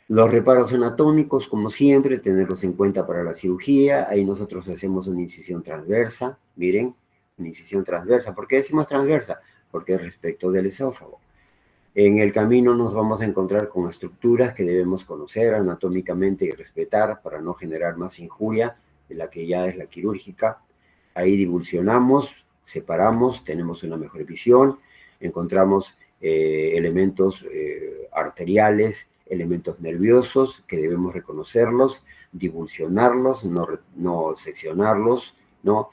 Los reparos anatómicos, como siempre, tenerlos en cuenta para la cirugía. Ahí nosotros hacemos una incisión transversa, miren, una incisión transversa. ¿Por qué decimos transversa? Porque es respecto del esófago. En el camino nos vamos a encontrar con estructuras que debemos conocer anatómicamente y respetar para no generar más injuria de la que ya es la quirúrgica. Ahí divulsionamos, separamos, tenemos una mejor visión, encontramos elementos arteriales, elementos nerviosos que debemos reconocerlos, divulsionarlos, no seccionarlos, ¿no?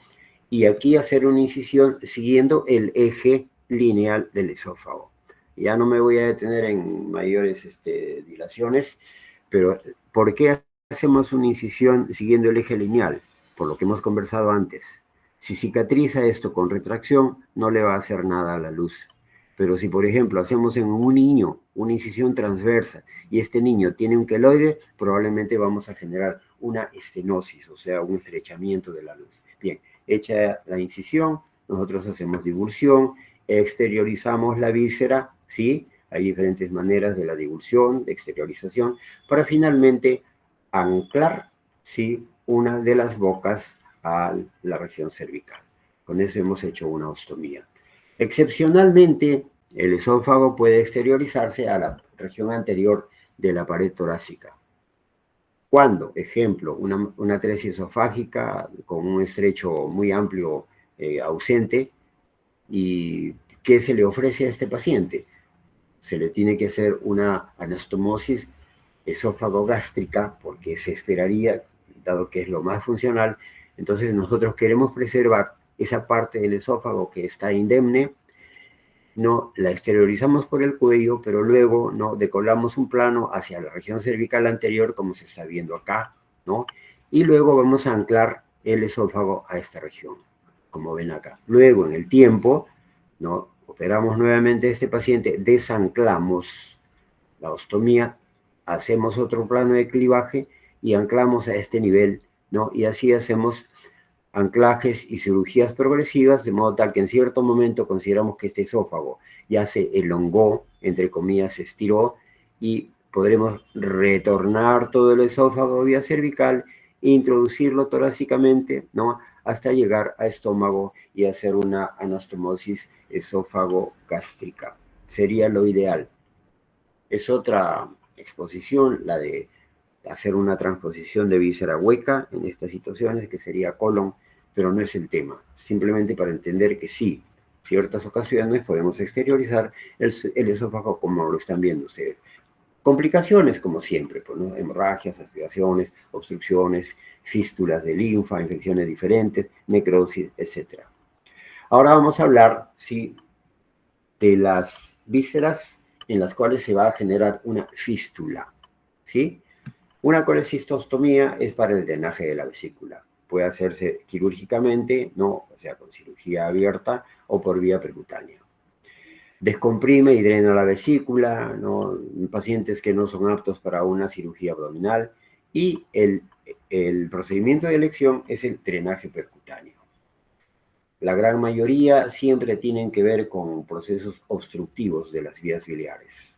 Y aquí hacer una incisión siguiendo el eje lineal del esófago. Ya no me voy a detener en mayores dilaciones, pero ¿por qué hacemos una incisión siguiendo el eje lineal? Por lo que hemos conversado antes. Si cicatriza esto con retracción, no le va a hacer nada a la luz. Pero si, por ejemplo, hacemos en un niño una incisión transversa y este niño tiene un queloide, probablemente vamos a generar una estenosis, o sea, un estrechamiento de la luz. Bien, hecha la incisión, nosotros hacemos divulsión, exteriorizamos la víscera, ¿sí? Hay diferentes maneras de la divulsión, de exteriorización, para finalmente anclar, ¿sí?, una de las bocas a la región cervical. Con eso hemos hecho una ostomía. Excepcionalmente, el esófago puede exteriorizarse a la región anterior de la pared torácica. ¿Cuándo? Ejemplo, una atresia esofágica con un estrecho muy amplio ausente. ¿Y qué se le ofrece a este paciente? Se le tiene que hacer una anastomosis esófago-gástrica, porque se esperaría, dado que es lo más funcional. Entonces nosotros queremos preservar esa parte del esófago que está indemne, no la exteriorizamos por el cuello, pero luego no decolamos un plano hacia la región cervical anterior, como se está viendo acá, ¿no? Y luego vamos a anclar el esófago a esta región, como ven acá. Luego, en el tiempo, ¿no?, operamos nuevamente a este paciente, desanclamos la ostomía, hacemos otro plano de clivaje y anclamos a este nivel, ¿no? Y así hacemos anclajes y cirugías progresivas, de modo tal que en cierto momento consideramos que este esófago ya se elongó, entre comillas, se estiró, y podremos retornar todo el esófago vía cervical, introducirlo torácicamente, ¿no?, hasta llegar a estómago y hacer una anastomosis esófago-gástrica. Sería lo ideal. Es otra exposición, la de hacer una transposición de víscera hueca en estas situaciones, que sería colon, pero no es el tema. Simplemente para entender que sí, ciertas ocasiones podemos exteriorizar el esófago como lo están viendo ustedes. Complicaciones, como siempre, pues, ¿no?, hemorragias, aspiraciones, obstrucciones, fístulas de linfa, infecciones diferentes, necrosis, etc. Ahora vamos a hablar, sí, de las vísceras en las cuales se va a generar una fístula, ¿sí? Una colecistostomía es para el drenaje de la vesícula. Puede hacerse quirúrgicamente, ¿no?, o sea, con cirugía abierta o por vía percutánea. Descomprime y drena la vesícula, ¿no? En pacientes que no son aptos para una cirugía abdominal. Y el procedimiento de elección es el drenaje percutáneo. La gran mayoría siempre tienen que ver con procesos obstructivos de las vías biliares,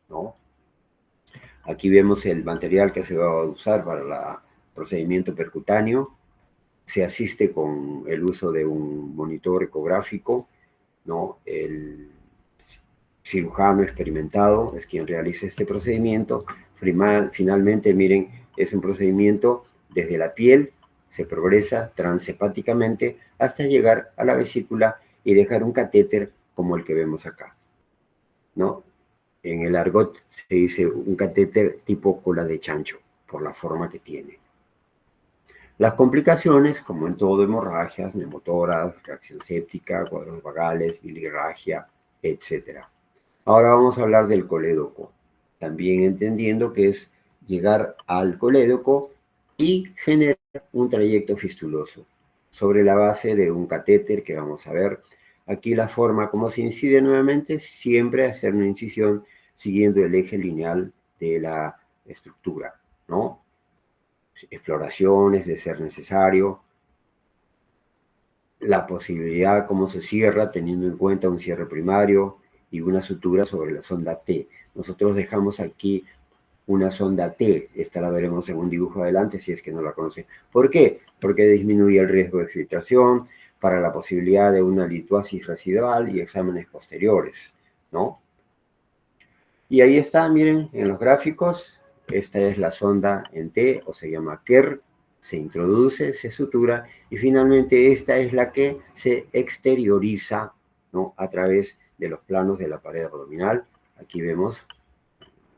¿no? Aquí vemos el material que se va a usar para el procedimiento percutáneo. Se asiste con el uso de un monitor ecográfico, ¿no? El cirujano experimentado es quien realiza este procedimiento. Finalmente, miren, es un procedimiento desde la piel, se progresa transepáticamente hasta llegar a la vesícula y dejar un catéter como el que vemos acá, ¿no? En el argot se dice un catéter tipo cola de chancho, por la forma que tiene. Las complicaciones, como en todo, hemorragias, neumotoras, reacción séptica, cuadros vagales, bilirragia, etc. Ahora vamos a hablar del colédoco, también entendiendo que es llegar al colédoco y generar un trayecto fistuloso sobre la base de un catéter que vamos a ver. Aquí la forma como se incide nuevamente, siempre hacer una incisión siguiendo el eje lineal de la estructura, ¿no? Exploraciones de ser necesario, la posibilidad cómo se cierra teniendo en cuenta un cierre primario y una sutura sobre la sonda T. Nosotros dejamos aquí una sonda T, esta la veremos en un dibujo adelante si es que no la conocen. ¿Por qué? Porque disminuye el riesgo de filtración para la posibilidad de una lituasis residual y exámenes posteriores, ¿no? Y ahí está, miren, en los gráficos, esta es la sonda en T, o se llama KER, se introduce, se sutura, y finalmente esta es la que se exterioriza, ¿no? A través de los planos de la pared abdominal. Aquí vemos,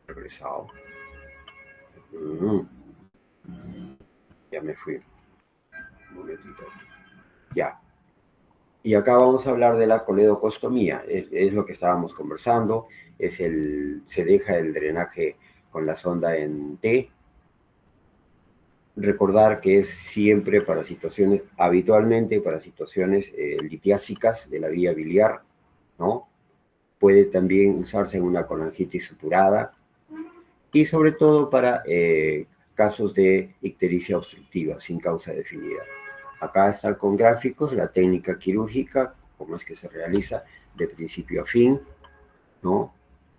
regresado. Ya me fui. Un momentito. Ya. Y acá vamos a hablar de la coledocostomía, es lo que estábamos conversando, se deja el drenaje con la sonda en T. Recordar que es siempre para situaciones, habitualmente para situaciones litiásicas de la vía biliar, ¿no? Puede también usarse en una colangitis supurada y sobre todo para casos de ictericia obstructiva sin causa definida. Acá está con gráficos la técnica quirúrgica, cómo es que se realiza de principio a fin, ¿no?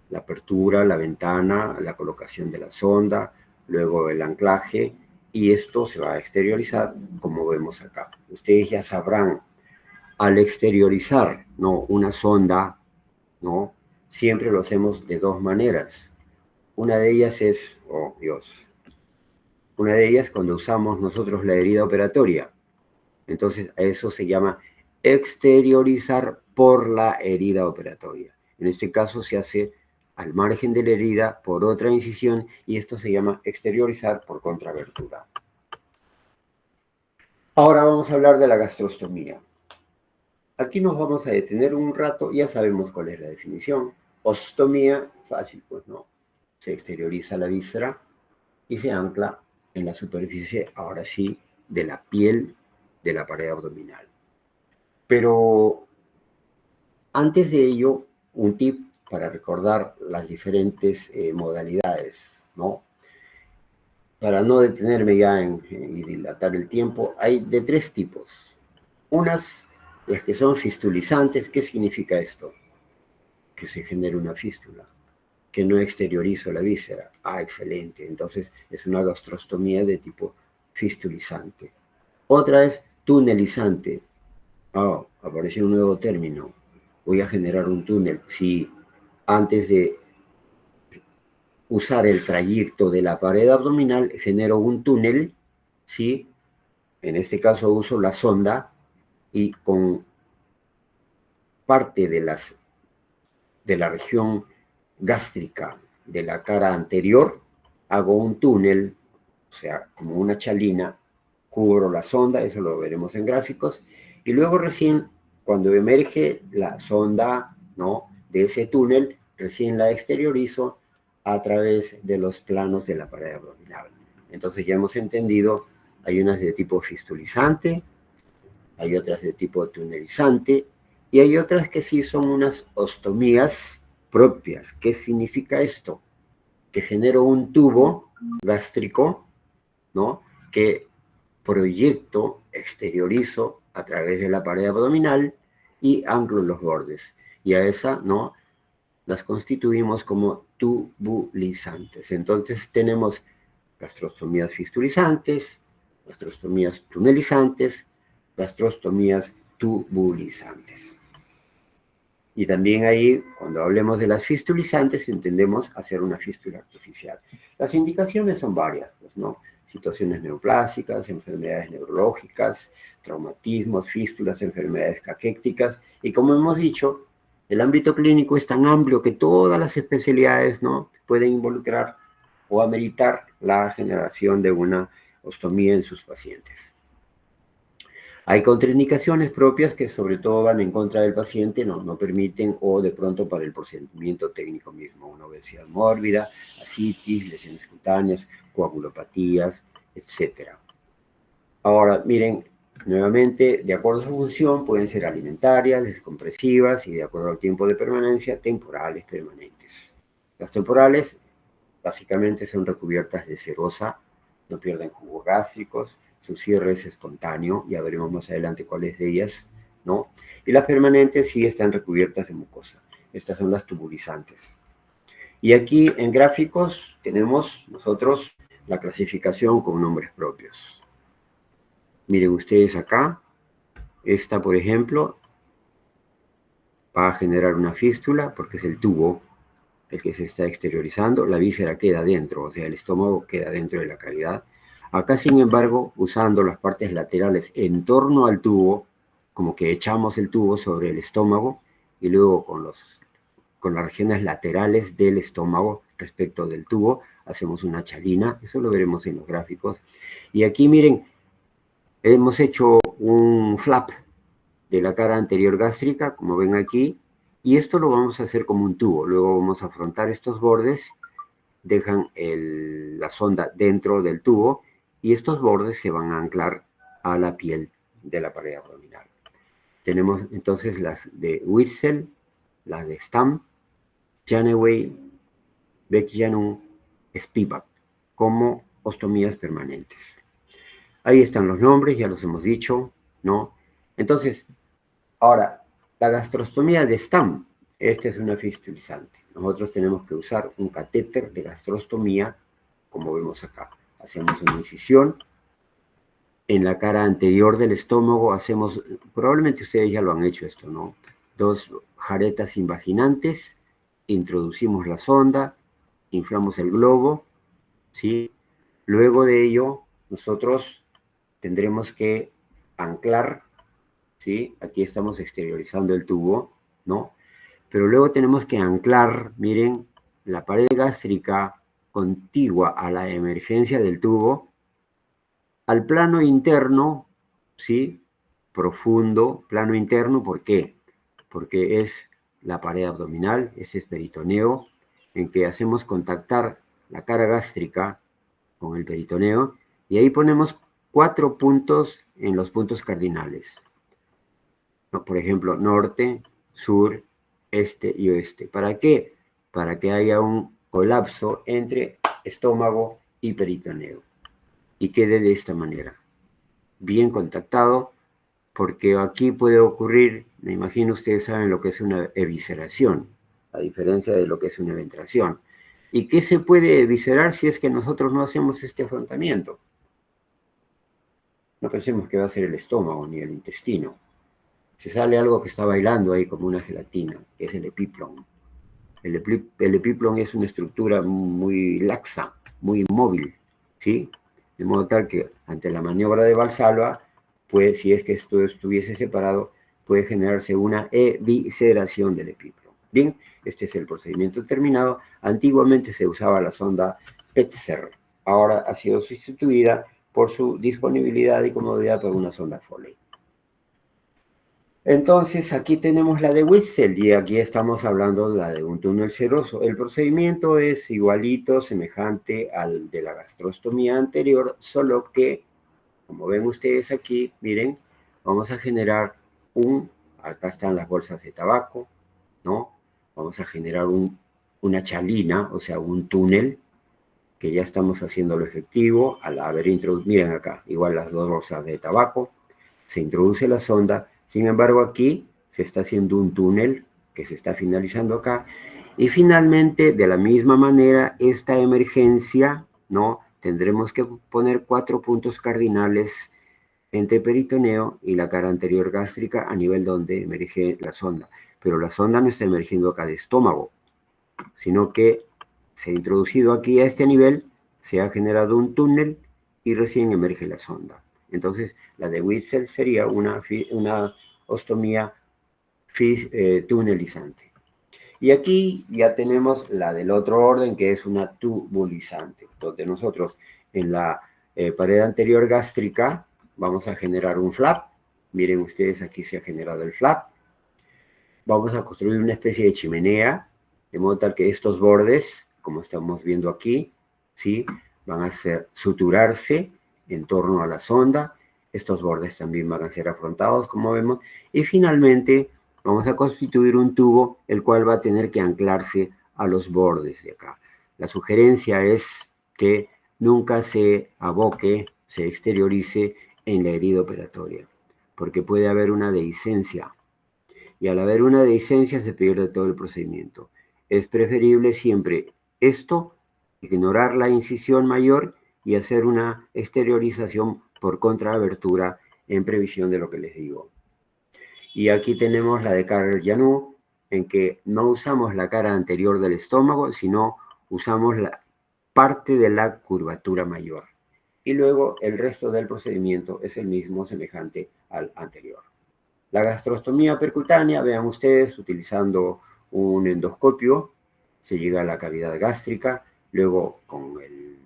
La apertura, la ventana, la colocación de la sonda, luego el anclaje, y esto se va a exteriorizar como vemos acá. Ustedes ya sabrán, al exteriorizar, ¿no? Una sonda, ¿no? Siempre lo hacemos de dos maneras. Una de ellas es, oh Dios, una de ellas cuando usamos nosotros la herida operatoria. Entonces, a eso se llama exteriorizar por la herida operatoria. En este caso se hace al margen de la herida por otra incisión y esto se llama exteriorizar por contrabertura. Ahora vamos a hablar de la gastrostomía. Aquí nos vamos a detener un rato, ya sabemos cuál es la definición. Ostomía, fácil, pues no. Se exterioriza la víscera y se ancla en la superficie, ahora sí, de la piel de la pared abdominal. Pero antes de ello, un tip para recordar las diferentes modalidades, ¿no? Para no detenerme ya y dilatar el tiempo, hay de tres tipos. Unas, las que son fistulizantes. ¿Qué significa esto? Que se genera una fístula, que no exteriorizo la víscera. Ah, excelente. Entonces es una gastrostomía de tipo fistulizante. Otra es tunelizante. Ah, apareció un nuevo término. Voy a generar un túnel. Si antes de usar el trayecto de la pared abdominal genero un túnel, ¿sí? En este caso uso la sonda y con parte de la región gástrica de la cara anterior hago un túnel, o sea, como una chalina, cubro la sonda, eso lo veremos en gráficos, y luego recién, cuando emerge la sonda, ¿no?, de ese túnel, recién la exteriorizo a través de los planos de la pared abdominal. Entonces ya hemos entendido, hay unas de tipo fistulizante, hay otras de tipo tunelizante, Y hay otras que sí son unas ostomías propias. ¿Qué significa esto? Que genero un tubo gástrico, ¿no? Que proyecto, exteriorizo a través de la pared abdominal y anclo los bordes. Y a esa, ¿no? Las constituimos como tubulizantes. Entonces tenemos gastrostomías fistulizantes, gastrostomías tunelizantes, gastrostomías tubulizantes. Y también ahí, cuando hablemos de las fistulizantes, entendemos hacer una fístula artificial. Las indicaciones son varias, pues, ¿no? Situaciones neoplásicas, enfermedades neurológicas, traumatismos, fístulas, enfermedades caquécticas. Y como hemos dicho, el ámbito clínico es tan amplio que todas las especialidades, ¿no?, pueden involucrar o ameritar la generación de una ostomía en sus pacientes. Hay contraindicaciones propias que sobre todo van en contra del paciente, no permiten, o de pronto para el procedimiento técnico mismo, una obesidad mórbida, ascitis, lesiones cutáneas, coagulopatías, etc. Ahora, miren, nuevamente, de acuerdo a su función, pueden ser alimentarias, descompresivas y de acuerdo al tiempo de permanencia, temporales, permanentes. Las temporales, básicamente, son recubiertas de serosa, no pierden jugos gástricos, su cierre es espontáneo, ya veremos más adelante cuáles de ellas, ¿no? Y las permanentes sí están recubiertas de mucosa. Estas son las tubulizantes. Y aquí en gráficos tenemos nosotros la clasificación con nombres propios. Miren ustedes acá, esta por ejemplo va a generar una fístula porque es el tubo el que se está exteriorizando, la víscera queda dentro, o sea, el estómago queda dentro de la cavidad. Acá, sin embargo, usando las partes laterales en torno al tubo, como que echamos el tubo sobre el estómago y luego con las regiones laterales del estómago respecto del tubo, hacemos una chalina, eso lo veremos en los gráficos. Y aquí, miren, hemos hecho un flap de la cara anterior gástrica, como ven aquí, y esto lo vamos a hacer como un tubo. Luego vamos a afrontar estos bordes, dejan la sonda dentro del tubo, y estos bordes se van a anclar a la piel de la pared abdominal. Tenemos entonces las de Witzel, las de Stamm, Janeway, Beck-Janum, Spivak, como ostomías permanentes. Ahí están los nombres, ya los hemos dicho, ¿no? Entonces, ahora, la gastrostomía de Stamm, esta es una fistulizante. Nosotros tenemos que usar un catéter de gastrostomía, como vemos acá. Hacemos una incisión en la cara anterior del estómago, hacemos, probablemente ustedes ya lo han hecho esto, ¿no? 2 jaretas invaginantes, introducimos la sonda, inflamos el globo, ¿sí? Luego de ello, nosotros tendremos que anclar, ¿sí? Aquí estamos exteriorizando el tubo, ¿no? Pero luego tenemos que anclar, miren, la pared gástrica contigua a la emergencia del tubo, al plano interno, ¿sí? Profundo, plano interno, ¿por qué? Porque es la pared abdominal, ese es peritoneo, en que hacemos contactar la cara gástrica con el peritoneo, y ahí ponemos 4 puntos en los puntos cardinales. Por ejemplo, norte, sur, este y oeste. ¿Para qué? Para que haya un colapso entre estómago y peritoneo. Y quede de esta manera. Bien contactado, porque aquí puede ocurrir, me imagino ustedes saben lo que es una evisceración, a diferencia de lo que es una eventración. ¿Y qué se puede eviscerar si es que nosotros no hacemos este afrontamiento? No pensemos que va a ser el estómago ni el intestino. Se sale algo que está bailando ahí como una gelatina, que es el epiplón. El epiplón es una estructura muy laxa, muy inmóvil, ¿sí? De modo tal que ante la maniobra de Valsalva, pues si es que esto estuviese separado, puede generarse una evisceración del epiplón. Bien, este es el procedimiento terminado. Antiguamente se usaba la sonda Petzer, ahora ha sido sustituida por su disponibilidad y comodidad por una sonda Foley. Entonces, aquí tenemos la de Witzel y aquí estamos hablando de la de un túnel seroso. El procedimiento es igualito, semejante al de la gastrostomía anterior, solo que, como ven ustedes aquí, miren, vamos a generar un acá están las bolsas de tabaco, ¿no? Vamos a generar una chalina, o sea, un túnel, que ya estamos haciéndolo efectivo al haber introducido, miren acá, igual las dos bolsas de tabaco, se introduce la sonda, sin embargo aquí se está haciendo un túnel que se está finalizando acá, y finalmente, de la misma manera, esta emergencia, ¿no? Tendremos que poner 4 puntos cardinales entre peritoneo y la cara anterior gástrica a nivel donde emerge la sonda. Pero la sonda no está emergiendo acá de estómago, sino que se ha introducido aquí a este nivel, se ha generado un túnel y recién emerge la sonda. Entonces, la de Witzel sería una ostomía tunelizante. Y aquí ya tenemos la del otro orden, que es una tubulizante, donde nosotros en la pared anterior gástrica vamos a generar un flap. Miren ustedes, aquí se ha generado el flap. Vamos a construir una especie de chimenea, de modo tal que estos bordes, como estamos viendo aquí, ¿sí? Van a suturarse en torno a la sonda. Estos bordes también van a ser afrontados, como vemos. Y finalmente vamos a constituir un tubo, el cual va a tener que anclarse a los bordes de acá. La sugerencia es que nunca se aboque, se exteriorice en la herida operatoria, porque puede haber una dehiscencia. Y al haber una dehiscencia se pierde todo el procedimiento. Es preferible siempre esto, ignorar la incisión mayor y hacer una exteriorización por contraabertura en previsión de lo que les digo. Y aquí tenemos la de Carrel-Janot, en que no usamos la cara anterior del estómago, sino usamos la parte de la curvatura mayor. Y luego el resto del procedimiento es el mismo, semejante al anterior. La gastrostomía percutánea, vean ustedes, utilizando un endoscopio, se llega a la cavidad gástrica, luego con el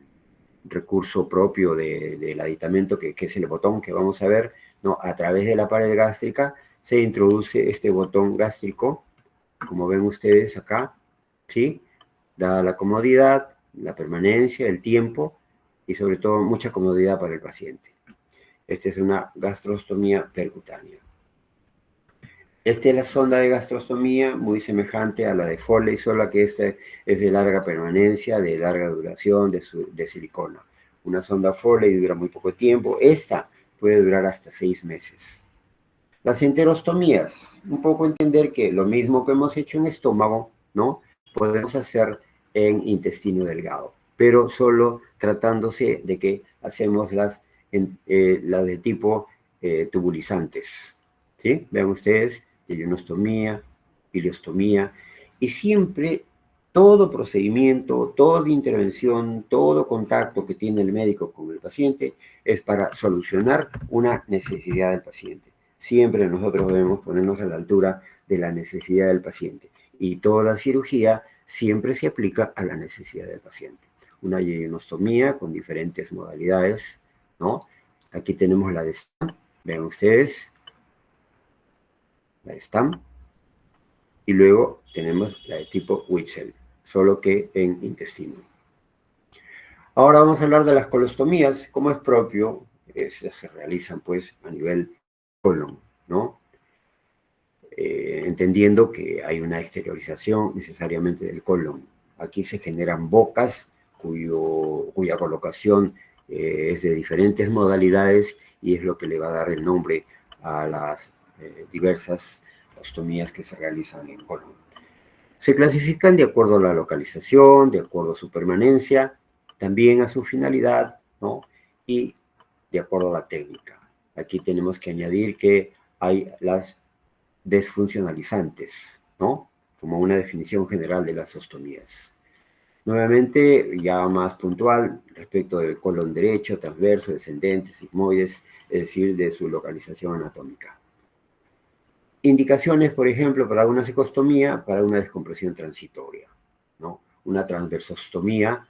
recurso propio del aditamento, que es el botón que vamos a ver, ¿no? A través de la pared gástrica se introduce este botón gástrico, como ven ustedes acá, ¿sí? Dada la comodidad, la permanencia, el tiempo y sobre todo mucha comodidad para el paciente. Esta es una gastrostomía percutánea. Esta es la sonda de gastrostomía, muy semejante a la de Foley, solo que esta es de larga permanencia, de larga duración, de silicona. Una sonda Foley dura muy poco tiempo, esta puede durar hasta 6 meses. Las enterostomías, un poco entender que lo mismo que hemos hecho en estómago, ¿no? Podemos hacer en intestino delgado, pero solo tratándose de que hacemos las de tipo tubulizantes, ¿sí? Vean ustedes, ionostomía, ileostomía, y siempre todo procedimiento, toda intervención, todo contacto que tiene el médico con el paciente es para solucionar una necesidad del paciente. Siempre nosotros debemos ponernos a la altura de la necesidad del paciente, y toda cirugía siempre se aplica a la necesidad del paciente. Una ionostomía con diferentes modalidades, ¿no? Aquí tenemos la de STAM, vean ustedes, la de STAM, y luego tenemos la de tipo Witzel, solo que en intestino. Ahora vamos a hablar de las colostomías, como es propio, se realizan pues a nivel colon, ¿no? Entendiendo que hay una exteriorización necesariamente del colon. Aquí se generan bocas cuya colocación es de diferentes modalidades y es lo que le va a dar el nombre a las diversas ostomías que se realizan en colon. Se clasifican de acuerdo a la localización, de acuerdo a su permanencia, también a su finalidad, ¿no? Y de acuerdo a la técnica. Aquí tenemos que añadir que hay las desfuncionalizantes, ¿no? Como una definición general de las ostomías. Nuevamente, ya más puntual, respecto del colon derecho, transverso, descendente, sigmoides, es decir, de su localización anatómica. Indicaciones, por ejemplo, para una secostomía, para una descompresión transitoria, ¿no? Una transversostomía,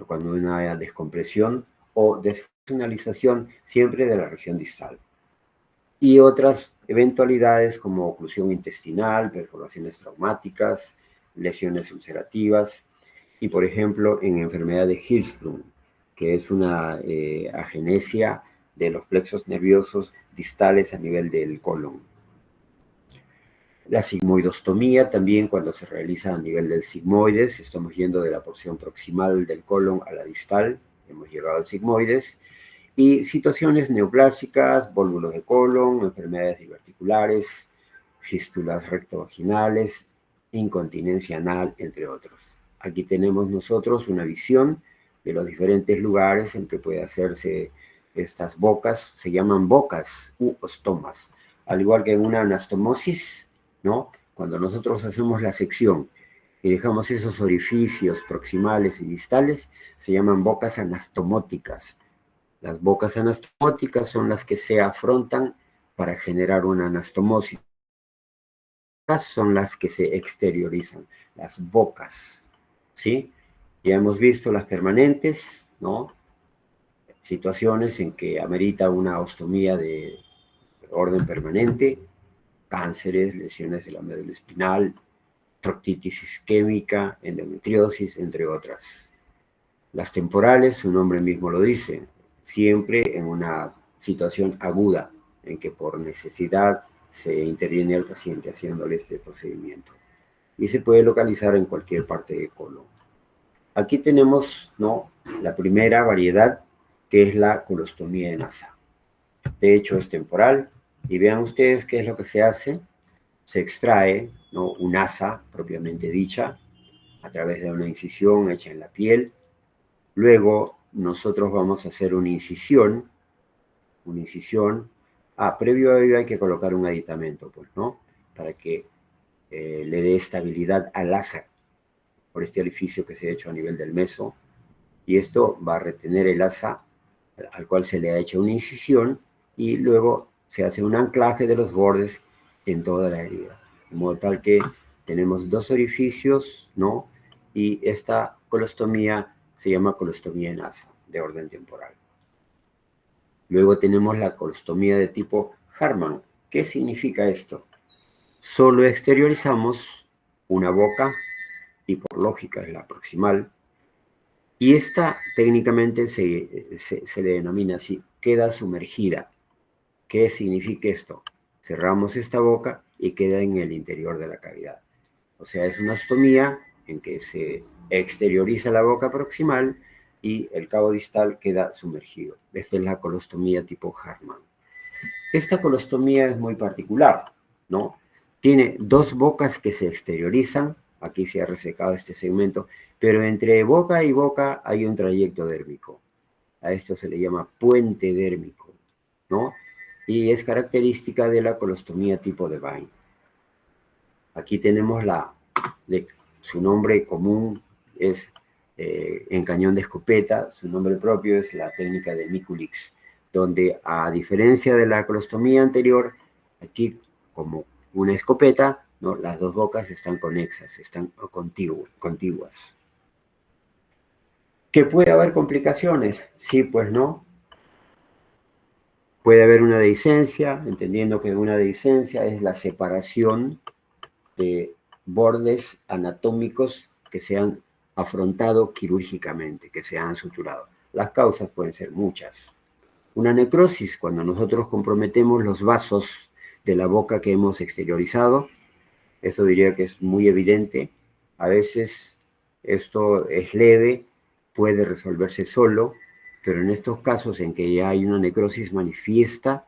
cuando hay una descompresión o desfuncionalización siempre de la región distal. Y otras eventualidades como oclusión intestinal, perforaciones traumáticas, lesiones ulcerativas y, por ejemplo, en enfermedad de Hirschsprung, que es una agenesia de los plexos nerviosos distales a nivel del colon. La sigmoidostomía también, cuando se realiza a nivel del sigmoides, estamos yendo de la porción proximal del colon a la distal, hemos llegado al sigmoides, y situaciones neoplásicas, vólvulos de colon, enfermedades diverticulares, fístulas rectovaginales, incontinencia anal, entre otros. Aquí tenemos nosotros una visión de los diferentes lugares en que puede hacerse estas bocas, se llaman bocas u ostomas, al igual que en una anastomosis, ¿no? Cuando nosotros hacemos la sección y dejamos esos orificios proximales y distales, se llaman bocas anastomóticas. Las bocas anastomóticas son las que se afrontan para generar una anastomosis. Son las que se exteriorizan, las bocas, ¿sí? Ya hemos visto las permanentes, ¿no? Situaciones en que amerita una ostomía de orden permanente, cánceres, lesiones de la médula espinal, proctitis isquémica, endometriosis, entre otras. Las temporales, su nombre mismo lo dice, siempre en una situación aguda, en que por necesidad se interviene al paciente haciéndole este procedimiento. Y se puede localizar en cualquier parte del colon. Aquí tenemos, ¿no?, la primera variedad, que es la colostomía en asa. De hecho, es temporal. Y vean ustedes qué es lo que se hace. Se extrae, ¿no?, un asa propiamente dicha a través de una incisión hecha en la piel. Luego nosotros vamos a hacer una incisión. Previo a ello hay que colocar un aditamento, pues, ¿no?, para que le dé estabilidad al asa por este orificio que se ha hecho a nivel del meso. Y esto va a retener el asa al cual se le ha hecho una incisión, y luego se hace un anclaje de los bordes en toda la herida, de modo tal que tenemos dos orificios, ¿no? Y esta colostomía se llama colostomía en asa, de orden temporal. Luego tenemos la colostomía de tipo Hartmann. ¿Qué significa esto? Solo exteriorizamos una boca, y por lógica es la proximal, y esta técnicamente se le denomina así, queda sumergida. ¿Qué significa esto? Cerramos esta boca y queda en el interior de la cavidad. O sea, es una ostomía en que se exterioriza la boca proximal y el cabo distal queda sumergido. Esta es la colostomía tipo Hartmann. Esta colostomía es muy particular, ¿no? Tiene dos bocas que se exteriorizan. Aquí se ha resecado este segmento, pero entre boca y boca hay un trayecto dérmico. A esto se le llama puente dérmico, ¿no? Y es característica de la colostomía tipo Devine. Aquí tenemos su nombre común es en cañón de escopeta, su nombre propio es la técnica de Mikulicz, donde a diferencia de la colostomía anterior, aquí como una escopeta, ¿no?, las dos bocas están conexas, están contiguas. ¿Que puede haber complicaciones? Sí, pues no. Puede haber una dehiscencia, entendiendo que una dehiscencia es la separación de bordes anatómicos que se han afrontado quirúrgicamente, que se han suturado. Las causas pueden ser muchas. Una necrosis, cuando nosotros comprometemos los vasos de la boca que hemos exteriorizado, eso diría que es muy evidente. A veces esto es leve, puede resolverse solo, pero en estos casos en que ya hay una necrosis manifiesta,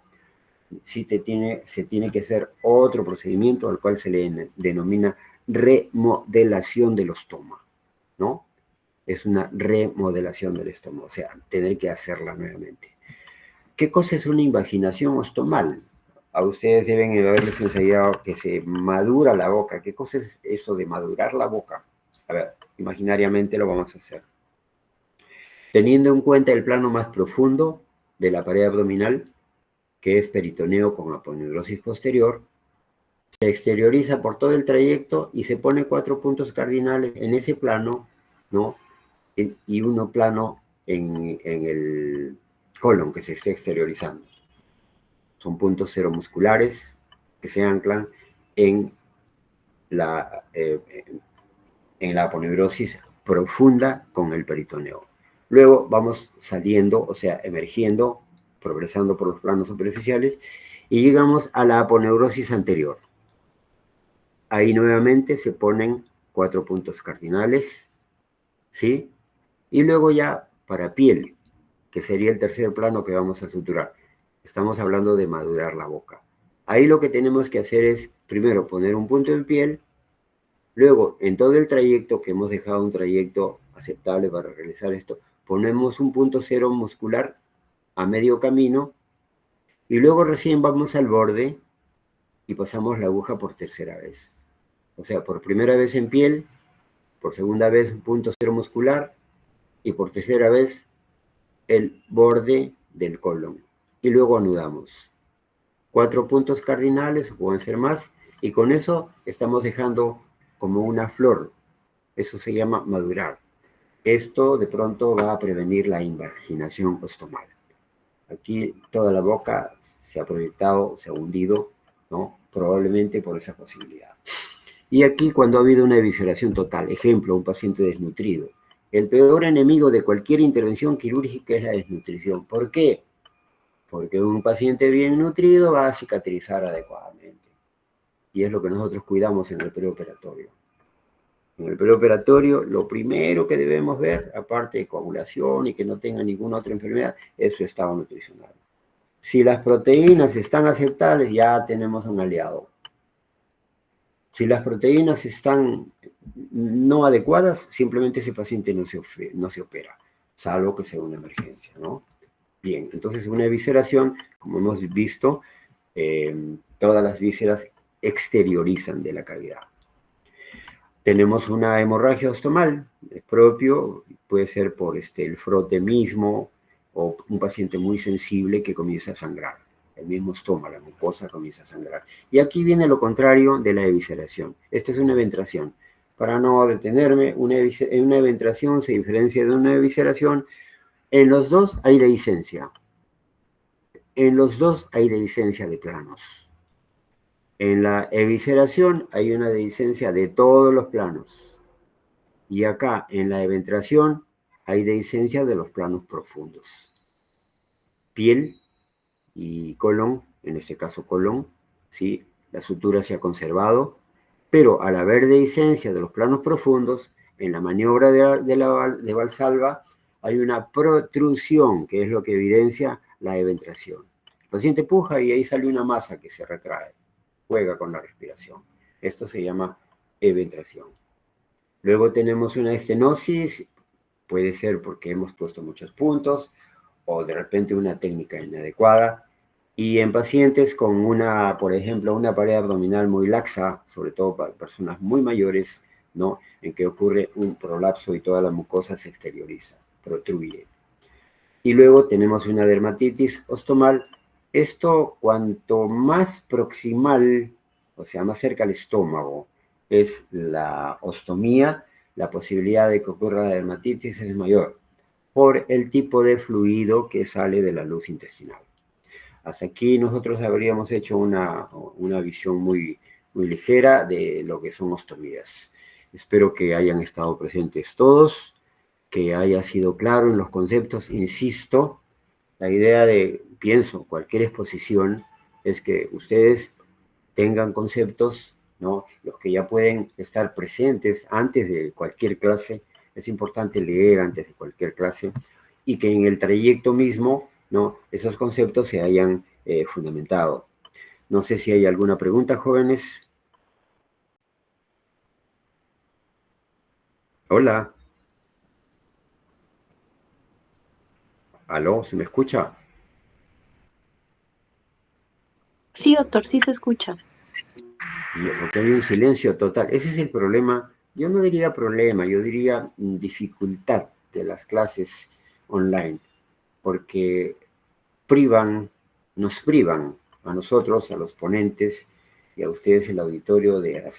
se tiene que hacer otro procedimiento al cual se le denomina remodelación del ostoma, ¿no? Es una remodelación del estoma, o sea, tener que hacerla nuevamente. ¿Qué cosa es una invaginación ostomal? A ustedes deben haberles enseñado que se madura la boca. ¿Qué cosa es eso de madurar la boca? A ver, imaginariamente lo vamos a hacer. Teniendo en cuenta el plano más profundo de la pared abdominal, que es peritoneo con aponeurosis posterior, se exterioriza por todo el trayecto y se pone 4 puntos cardinales en ese plano, ¿no? Y uno plano en el colon que se esté exteriorizando. Son puntos seromusculares que se anclan en la aponeurosis profunda con el peritoneo. Luego vamos saliendo, o sea, emergiendo, progresando por los planos superficiales, y llegamos a la aponeurosis anterior. ahí nuevamente se ponen 4 puntos cardinales, ¿sí? Y luego ya para piel, que sería el tercer plano que vamos a suturar. Estamos hablando de madurar la boca. Ahí lo que tenemos que hacer es, primero, poner un punto en piel. Luego, en todo el trayecto, que hemos dejado un trayecto aceptable para realizar esto, ponemos un punto cero muscular a medio camino y luego recién vamos al borde y pasamos la aguja por tercera vez. O sea, por primera vez en piel, por segunda vez un punto cero muscular y por tercera vez el borde del colon. Y luego anudamos. 4 puntos cardinales, pueden ser más, y con eso estamos dejando como una flor. Eso se llama madurar. Esto de pronto va a prevenir la invaginación ostomal. Aquí toda la boca se ha proyectado, se ha hundido, ¿no? Probablemente por esa posibilidad. Y aquí cuando ha habido una evisceración total, ejemplo, un paciente desnutrido. El peor enemigo de cualquier intervención quirúrgica es la desnutrición. ¿Por qué? Porque un paciente bien nutrido va a cicatrizar adecuadamente. Y es lo que nosotros cuidamos en el preoperatorio. En el preoperatorio, lo primero que debemos ver, aparte de coagulación y que no tenga ninguna otra enfermedad, es su estado nutricional. Si las proteínas están aceptables, ya tenemos un aliado. Si las proteínas están no adecuadas, simplemente ese paciente no se opera, salvo que sea una emergencia, ¿no? Bien, entonces una evisceración, como hemos visto, todas las vísceras exteriorizan de la cavidad. Tenemos una hemorragia ostomal, propio, puede ser por el frote mismo o un paciente muy sensible que comienza a sangrar. El mismo estómago, la mucosa comienza a sangrar. Y aquí viene lo contrario de la evisceración. Esto es una eventración. Para no detenerme, una eventración se diferencia de una evisceración. En los dos hay dehiscencia. En los dos hay dehiscencia de planos. En la evisceración hay una dehiscencia de todos los planos. Y acá, en la eventración, hay dehiscencia de los planos profundos. Piel y colon, en este caso colon, ¿sí? La sutura se ha conservado, pero al haber dehiscencia de los planos profundos, en la maniobra de Valsalva hay una protrusión, que es lo que evidencia la eventración. El paciente puja y ahí sale una masa que se retrae, juega con la respiración. Esto se llama eventración. Luego tenemos una estenosis, puede ser porque hemos puesto muchos puntos, o de repente una técnica inadecuada. Y en pacientes con por ejemplo, una pared abdominal muy laxa, sobre todo para personas muy mayores, ¿no? En que ocurre un prolapso y toda la mucosa se exterioriza, protruye. Y luego tenemos una dermatitis ostomal. Esto, cuanto más proximal, o sea, más cerca al estómago, es la ostomía, la posibilidad de que ocurra la dermatitis es mayor, por el tipo de fluido que sale de la luz intestinal. Hasta aquí nosotros habríamos hecho una visión muy, muy ligera de lo que son ostomías. Espero que hayan estado presentes todos, que haya sido claro en los conceptos. Insisto, la idea pienso, cualquier exposición es que ustedes tengan conceptos, ¿no? Los que ya pueden estar presentes antes de cualquier clase. Es importante leer antes de cualquier clase y que en el trayecto mismo, ¿no? Esos conceptos se hayan fundamentado. No sé si hay alguna pregunta, jóvenes. Hola. ¿Aló? ¿Se me escucha? Sí, doctor, sí se escucha. Porque hay un silencio total. Ese es el problema. Yo no diría problema, yo diría dificultad de las clases online, porque nos privan a nosotros, a los ponentes y a ustedes el auditorio de hacer